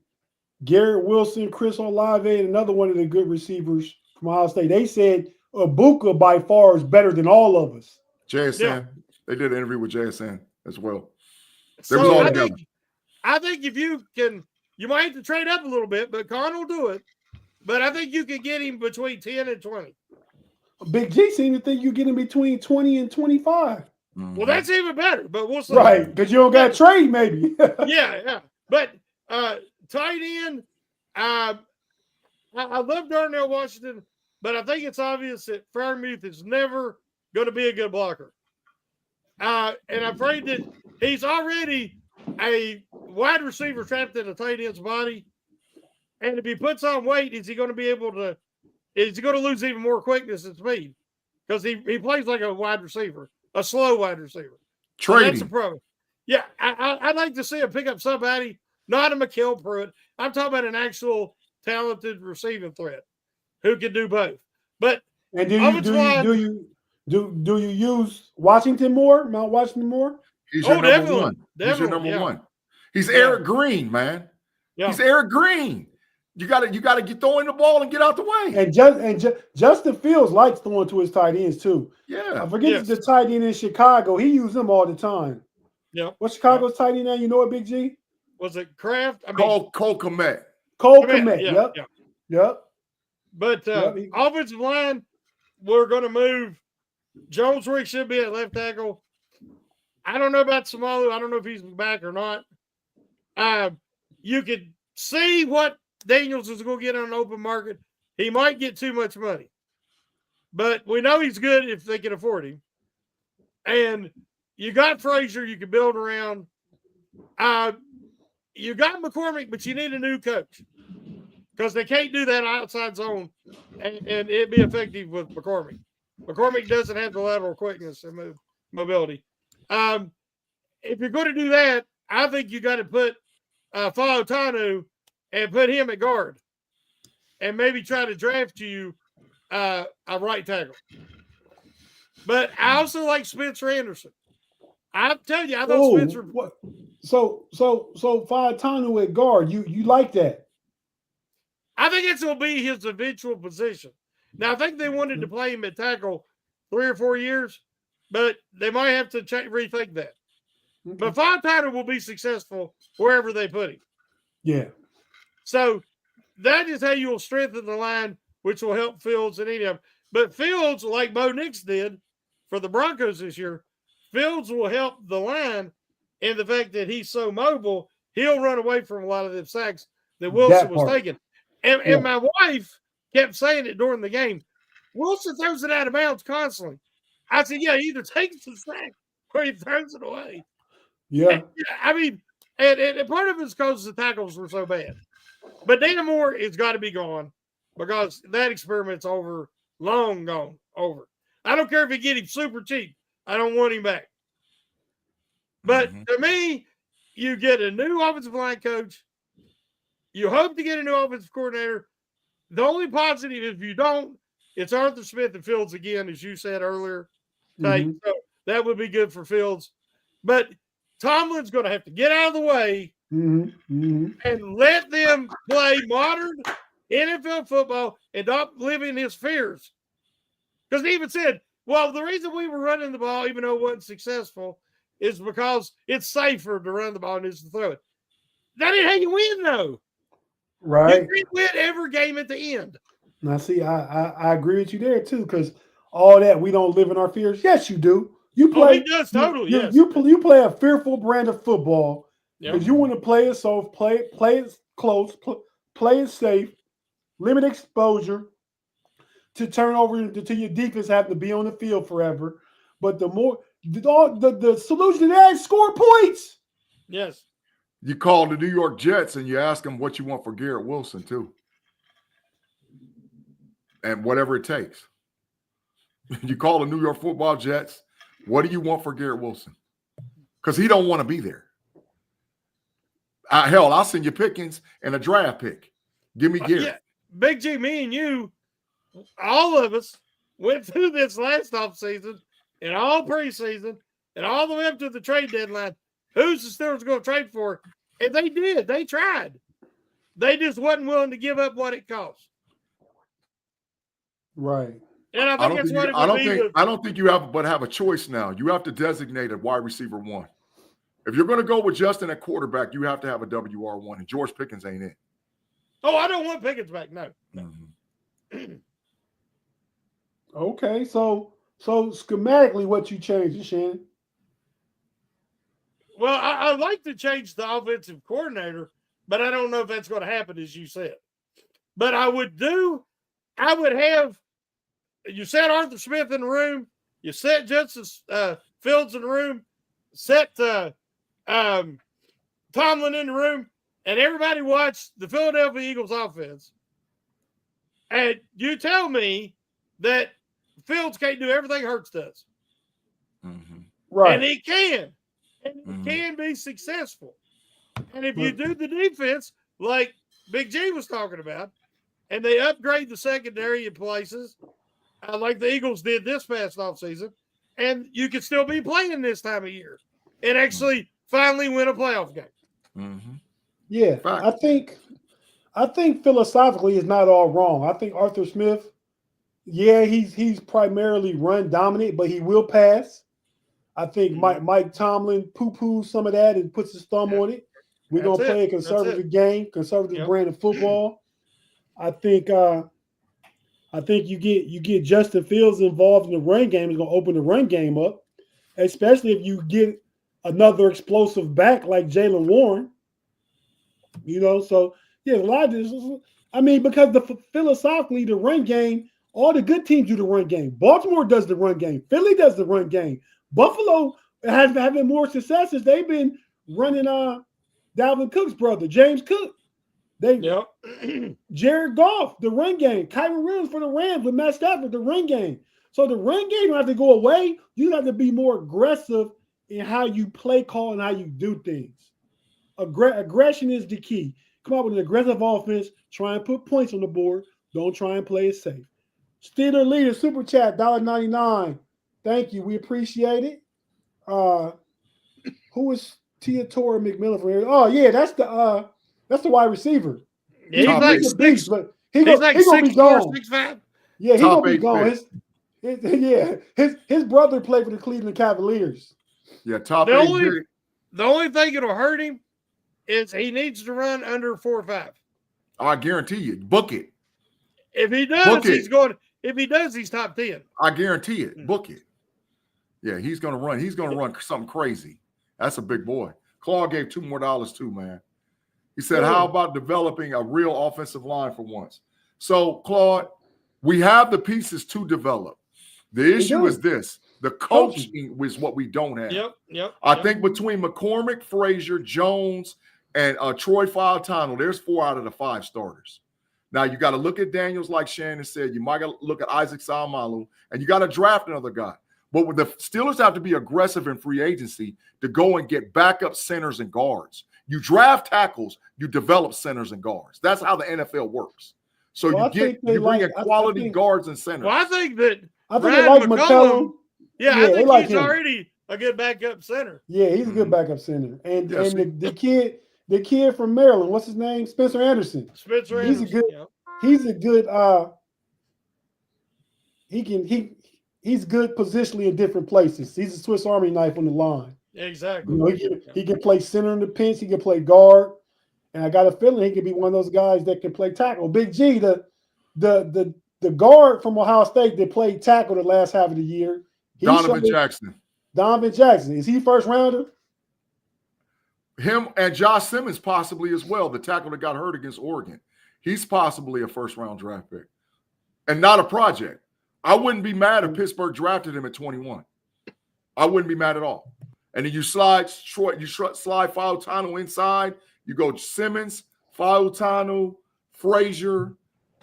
[SPEAKER 1] Garrett Wilson, Chris Olave, and another one of the good receivers from Ohio State. They said Egbuka by far is better than all of us.
[SPEAKER 3] JSN. Yeah. They did an interview with JSN as well.
[SPEAKER 2] I think if you can, you might have to trade up a little bit, but Con will do it. But I think you can get him between 10 and 20.
[SPEAKER 1] Big G seemed to think you get him between 20 and 25.
[SPEAKER 2] Well, that's even better, but we'll see.
[SPEAKER 1] Right, because you don't got to trade, maybe.
[SPEAKER 2] Yeah. But tight end, I love Darnell Washington, but I think it's obvious that Freiermuth is never going to be a good blocker. And I'm afraid that he's already a wide receiver trapped in a tight end's body. And if he puts on weight, is he going to lose even more quickness and speed? Because he plays like a wide receiver, a slow wide receiver.
[SPEAKER 3] Trading.
[SPEAKER 2] That's a problem. Yeah, I'd like to see him pick up somebody, not a Mikael Pruitt. I'm talking about an actual talented receiving threat who can do both. But
[SPEAKER 1] and do you use Washington more? Mount Washington more?
[SPEAKER 3] He's your number one. He's your number one. He's Eric Green, man. Yeah. He's Eric Green. You gotta get throwing the ball and get out the way.
[SPEAKER 1] And Justin Fields likes throwing to his tight ends too.
[SPEAKER 3] Yeah.
[SPEAKER 1] I forget the tight end in Chicago. He used them all the time.
[SPEAKER 2] Yeah.
[SPEAKER 1] What's Chicago's tight end now? You know it, Big G?
[SPEAKER 2] Was it Kraft?
[SPEAKER 3] Cole Kmet.
[SPEAKER 1] Cole Kmet. Yep.
[SPEAKER 2] But offensive line, we're going to move. Jones Rick should be at left tackle. I don't know about Samalu. I don't know if he's back or not. You could see what Daniels is going to get on an open market. He might get too much money. but we know he's good if they can afford him. And you got Frazier you can build around. You got McCormick, but you need a new coach because they can't do that outside zone and it'd be effective with McCormick. McCormick doesn't have the lateral quickness and mobility. If you're going to do that, I think you got to put Fautanu and put him at guard and maybe try to draft you a right tackle. But I also like Spencer Anderson. I'm telling you, I thought Spencer.
[SPEAKER 1] What? So Fautanu at guard, you like that?
[SPEAKER 2] I think it's going to be his eventual position. Now, I think they wanted to play him at tackle 3 or 4 years, but they might have to rethink that.
[SPEAKER 1] Okay.
[SPEAKER 2] But Fautanu will be successful wherever they put him.
[SPEAKER 1] Yeah.
[SPEAKER 2] So that is how you will strengthen the line, which will help Fields and any of them. But Fields, like Bo Nix did for the Broncos this year, Fields will help the line in the fact that he's so mobile, he'll run away from a lot of them sacks that Wilson was taking. And my wife kept saying it during the game. Wilson throws it out of bounds constantly. I said, yeah, he either takes the sack or he throws it away.
[SPEAKER 1] Yeah.
[SPEAKER 2] I mean, and part of it's because the tackles were so bad. But Dan Moore has got to be gone because that experiment's over, long gone, over. I don't care if you get him super cheap. I don't want him back. But to me, you get a new offensive line coach. You hope to get a new offensive coordinator. The only positive, if you don't, it's Arthur Smith and Fields again, as you said earlier. So that would be good for Fields. But Tomlin's going to have to get out of the way and let them play modern NFL football and not live in his fears. Because he even said, well, the reason we were running the ball, even though it wasn't successful, is because it's safer to run the ball than it is to throw it. That ain't how you win, though.
[SPEAKER 1] Right.
[SPEAKER 2] You can win every game at the end.
[SPEAKER 1] Now, see, I agree with you there, too, because all that, we don't live in our fears. Yes, you do. You play.
[SPEAKER 2] He does totally, yes.
[SPEAKER 1] You play a fearful brand of football because
[SPEAKER 2] Yep.
[SPEAKER 1] you want to play it soft, play it close, play it safe, limit exposure to turn over to your defense have to be on the field forever. But the solution to that is score points.
[SPEAKER 2] Yes.
[SPEAKER 3] You call the New York Jets and you ask them what you want for Garrett Wilson, too. And whatever it takes. You call the New York Football Jets, what do you want for Garrett Wilson? Because he don't want to be there. Hell, I'll send you Pickens and a draft pick. Give me Garrett.
[SPEAKER 2] Yeah. Big G, me and you, all of us went through this last offseason and all preseason and all the way up to the trade deadline. Who's the Steelers going to trade for? And they did. They tried. They just wasn't willing to give up what it cost.
[SPEAKER 1] Right.
[SPEAKER 2] And I think that's what it would be.
[SPEAKER 3] I don't think you have a choice now. You have to designate a wide receiver one. If you're going to go with Justin at quarterback, you have to have a WR1, and George Pickens ain't it.
[SPEAKER 2] Oh, I don't want Pickens back. No.
[SPEAKER 1] Okay, so schematically, what you changed, Shannon?
[SPEAKER 2] Well, I'd like to change the offensive coordinator, but I don't know if that's going to happen, as you said. But I would have, you set Arthur Smith in the room, you set Justice Fields in the room, set Tomlin in the room, and everybody watched the Philadelphia Eagles offense. And you tell me that Fields can't do everything Hurts does.
[SPEAKER 1] Right.
[SPEAKER 2] And he can. And he can be successful. And if you do the defense, like Big G was talking about, and they upgrade the secondary in places, like the Eagles did this past offseason, and you can still be playing this time of year and actually finally win a playoff game.
[SPEAKER 1] Yeah, I think philosophically it's not all wrong. I think Arthur Smith, he's primarily run dominant, but he will pass. I think Mike Tomlin poo-poos some of that and puts his thumb on it. We're going to play a conservative game, conservative brand of football. I think you get Justin Fields involved in the run game. It's going to open the run game up, especially if you get another explosive back like Jalen Warren. So a lot of this. I mean, because philosophically the run game All the good teams do the run game. Baltimore does the run game. Philly does the run game. Buffalo has having more successes. They've been running Dalvin Cook's brother, James Cook.
[SPEAKER 2] Yep.
[SPEAKER 1] Jared Goff, the run game. Kyron Williams for the Rams with Matt Stafford, the run game. So the run game don't have to go away. You have to be more aggressive in how you play call and how you do things. Aggression is the key. Come up with an aggressive offense. Try and put points on the board. Don't try and play it safe. Steeler leader, super chat, $1.99. Thank you. We appreciate it. Who is Teodoro McMillan for here? Oh, yeah, that's the wide receiver.
[SPEAKER 2] He's
[SPEAKER 3] Top
[SPEAKER 2] like
[SPEAKER 3] eight.
[SPEAKER 1] He's a beast, but he's
[SPEAKER 2] like
[SPEAKER 1] gonna be
[SPEAKER 2] 6'4",
[SPEAKER 1] gone.
[SPEAKER 2] 6'5".
[SPEAKER 1] Yeah, he's
[SPEAKER 3] Top
[SPEAKER 1] gonna be
[SPEAKER 3] eight
[SPEAKER 1] gone. His brother played for the Cleveland Cavaliers.
[SPEAKER 3] Yeah, top
[SPEAKER 2] The
[SPEAKER 3] 8.
[SPEAKER 2] only thing that'll hurt him is he needs to run under 4.5.
[SPEAKER 3] I guarantee you. Book it.
[SPEAKER 2] If he does,
[SPEAKER 3] Book it.
[SPEAKER 2] he's going. If he does, he's top 10.
[SPEAKER 3] I guarantee it. Book it. Yeah, he's gonna run. He's gonna run something crazy. That's a big boy. Claude gave $2 more too, man. He said,
[SPEAKER 1] Yeah.
[SPEAKER 3] how about developing a real offensive line for once? So, Claude, we have the pieces to develop. The issue is this. The coaching is what we don't have.
[SPEAKER 2] Yep.
[SPEAKER 3] I think between McCormick, Frazier, Jones, and Troy Fautano, there's 4 out of the 5 starters. Now, you got to look at Daniels, like Shannon said. You might got to look at Isaac Salmalu, and you got to draft another guy. But the Steelers have to be aggressive in free agency to go and get backup centers and guards. You draft tackles, you develop centers and guards. That's how the NFL works. So
[SPEAKER 1] Well,
[SPEAKER 3] you bring in quality guards and centers.
[SPEAKER 2] Well, I think that
[SPEAKER 1] I think
[SPEAKER 2] Brad
[SPEAKER 1] they like
[SPEAKER 2] McCollum.
[SPEAKER 1] McCollum.
[SPEAKER 2] Yeah,
[SPEAKER 1] Yeah,
[SPEAKER 2] I
[SPEAKER 1] they
[SPEAKER 2] think
[SPEAKER 1] like
[SPEAKER 2] he's
[SPEAKER 1] him.
[SPEAKER 2] already a good backup center.
[SPEAKER 1] Yeah, he's a good backup center. And
[SPEAKER 3] Yes.
[SPEAKER 1] and the kid from Maryland, what's his name? Spencer Anderson.
[SPEAKER 2] Spencer
[SPEAKER 1] He's a
[SPEAKER 2] Anderson.
[SPEAKER 1] good- He's a good he's good positionally in different places. He's a Swiss Army knife on the line.
[SPEAKER 2] Exactly.
[SPEAKER 1] You know, he can play center in the pinch, he can play guard, and I got a feeling he could be one of those guys that can play tackle. Big G, the guard from Ohio State that played tackle the last half of the year.
[SPEAKER 3] Donovan Jackson.
[SPEAKER 1] Donovan Jackson. Is he first rounder?
[SPEAKER 3] Him and Josh Simmons possibly as well, the tackle that got hurt against Oregon. He's possibly a first-round draft pick and not a project. I wouldn't be mad if Pittsburgh drafted him at 21. I wouldn't be mad at all. And then you slide Fautano inside. You go Simmons, Fautano, Frazier.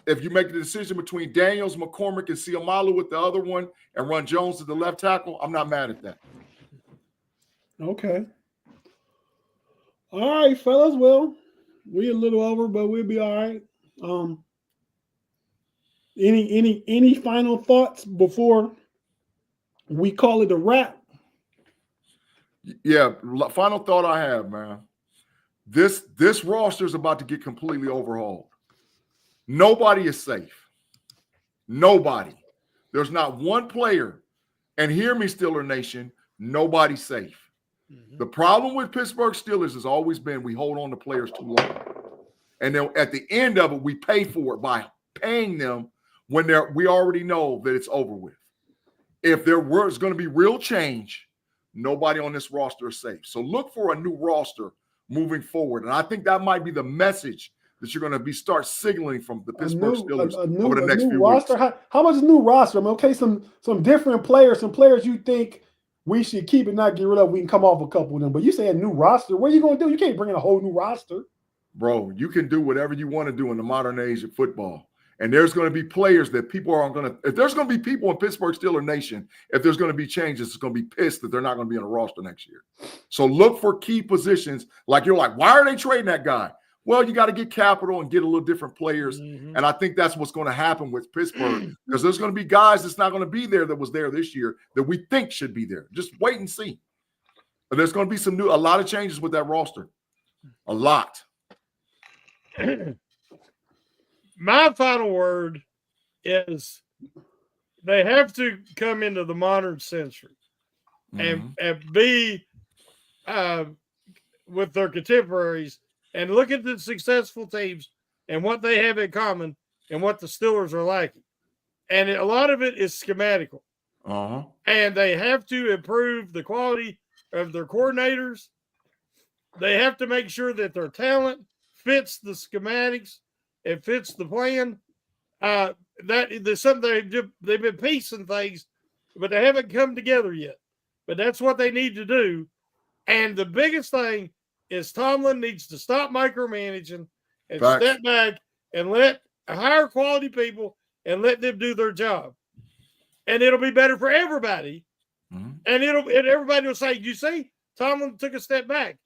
[SPEAKER 3] If you make the decision between Daniels, McCormick, and Siamalu with the other one and run Jones to the left tackle, I'm not mad at that.
[SPEAKER 1] Okay. All right, fellas. Well, we're a little over, but we'll be all right. Any final thoughts before we call it a wrap?
[SPEAKER 3] Yeah, final thought I have, man. This roster is about to get completely overhauled. Nobody is safe. Nobody. There's not one player, and hear me, Steeler Nation, nobody's safe. Mm-hmm. The problem with Pittsburgh Steelers has always been we hold on to players too long. And then at the end of it, we pay for it by paying them when we already know that it's over with. If there was going to be real change, nobody on this roster is safe. So look for a new roster moving forward. And I think that might be the message that you're going to start signaling from the Pittsburgh Steelers over the next few
[SPEAKER 1] roster.
[SPEAKER 3] weeks.
[SPEAKER 1] How much is a new roster? I mean, okay, some different players, some players you think we should keep and not get rid of. We can come off a couple of them. But you say a new roster. What are you going to do? You can't bring in a whole new roster.
[SPEAKER 3] Bro, you can do whatever you want to do in the modern age of football. And there's going to be players that people aren't going to – if there's going to be people in Pittsburgh Steelers Nation, if there's going to be changes, it's going to be pissed that they're not going to be on a roster next year. So look for key positions. Like you're like, why are they trading that guy? Well, you got to get capital and get a little different players. Mm-hmm. And I think that's what's going to happen with Pittsburgh because there's going to be guys that's not going to be there that was there this year that we think should be there. Just wait and see. But there's going to be a lot of changes with that roster. A lot.
[SPEAKER 2] My final word is they have to come into the modern century and be with their contemporaries and look at the successful teams and what they have in common and what the Steelers are lacking. And a lot of it is schematical. And they have to improve the quality of their coordinators. They have to make sure that their talent fits the schematics. It fits the plan. There's something they've been piecing things, but they haven't come together yet. But that's what they need to do. And the biggest thing is Tomlin needs to stop micromanaging and
[SPEAKER 3] Facts.
[SPEAKER 2] step back and let higher quality people and let them do their job. And it'll be better for everybody.
[SPEAKER 3] Mm-hmm.
[SPEAKER 2] And everybody will say, you see, Tomlin took a step back.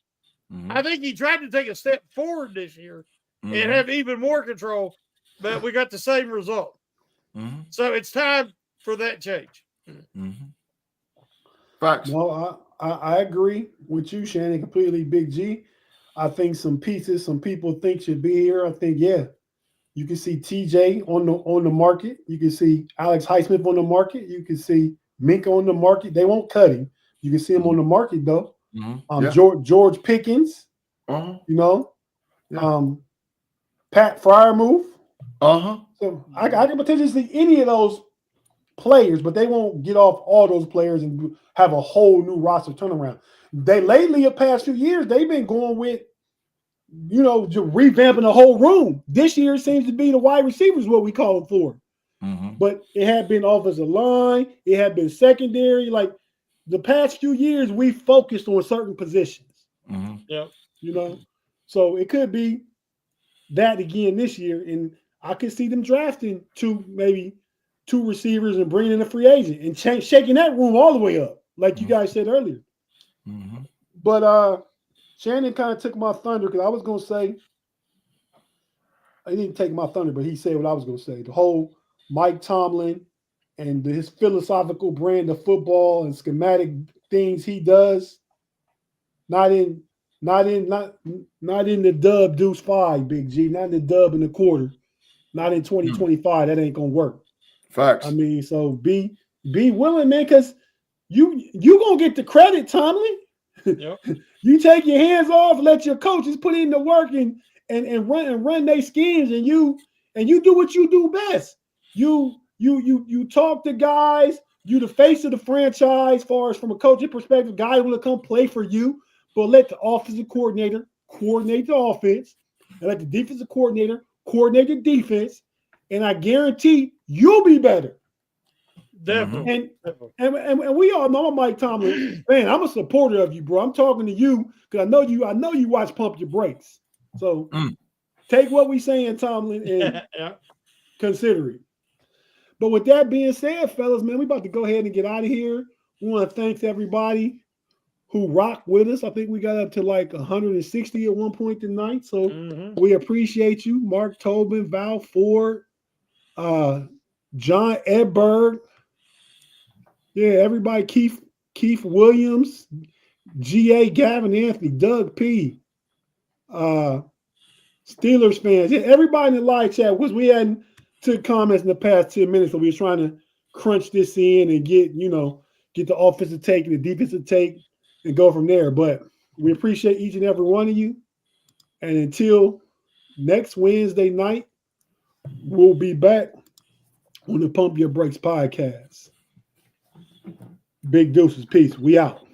[SPEAKER 3] Mm-hmm.
[SPEAKER 2] I think he tried to take a step forward this year
[SPEAKER 3] Mm-hmm.
[SPEAKER 2] and have even more control, but we got the same result.
[SPEAKER 3] Mm-hmm.
[SPEAKER 2] So it's time for that change.
[SPEAKER 3] Mm-hmm. Facts.
[SPEAKER 1] No, I agree with you, Shannon, completely. Big G. I think some pieces some people think should be here. I think, yeah, you can see TJ on the market. You can see Alex Highsmith on the market. You can see Minka on the market. They won't cut him. You can see him on the market though.
[SPEAKER 3] Mm-hmm. Yeah.
[SPEAKER 1] George Pickens.
[SPEAKER 3] Uh-huh.
[SPEAKER 1] You know,
[SPEAKER 3] Yeah.
[SPEAKER 1] Pat Fryermuth.
[SPEAKER 3] Uh-huh.
[SPEAKER 1] So I can potentially see any of those players, but they won't get off all those players and have a whole new roster turnaround. They lately, the past few years, they've been going with, just revamping the whole room. This year it seems to be the wide receivers, what we call them for.
[SPEAKER 3] Mm-hmm.
[SPEAKER 1] But it had been offensive line, it had been secondary. Like the past few years, we focused on certain positions.
[SPEAKER 3] Mm-hmm.
[SPEAKER 2] Yeah.
[SPEAKER 1] So it could be that again this year, and I could see them drafting maybe two receivers and bringing in a free agent and shaking that room all the way up, like you guys said earlier.
[SPEAKER 3] Mm-hmm.
[SPEAKER 1] But Shannon kind of took my thunder because I was going to say, he didn't take my thunder, but he said what I was going to say. The whole Mike Tomlin and his philosophical brand of football and schematic things he does, not in the dub deuce 5, Big G, not in the dub in the quarter, not in 2025. That ain't gonna work.
[SPEAKER 3] Facts.
[SPEAKER 1] I mean, so be willing, man, because you gonna get the credit, Tomlin.
[SPEAKER 2] Yep.
[SPEAKER 1] You take your hands off, let your coaches put in the work and run their schemes, and you do what you do best. You talk to guys. You the face of the franchise, far as from a coaching perspective. Guys want to come play for you, but let the offensive coordinator coordinate the offense, and let the defensive coordinator coordinate the defense. And I guarantee you'll be better.
[SPEAKER 2] Definitely.
[SPEAKER 1] And we all know Mike Tomlin. Man, I'm a supporter of you, bro. I'm talking to you because I know you watch Pump Your Brakes. So take what we saying, Tomlin, and consider it. But with that being said, fellas, man, we about to go ahead and get out of here. We want to thank everybody who rocked with us. I think we got up to like 160 at one point tonight. So we appreciate you. Mark Tobin, Val Ford, John Edberg. Yeah, everybody, Keith Williams, G.A. Gavin Anthony, Doug P. Steelers fans. Yeah, everybody in the live chat, because we hadn't took comments in the past 10 minutes, so we were trying to crunch this in and get the offensive take and the defensive take and go from there. But we appreciate each and every one of you. And until next Wednesday night, we'll be back on the Pump Your Brakes podcast. Big deuces. Peace. We out.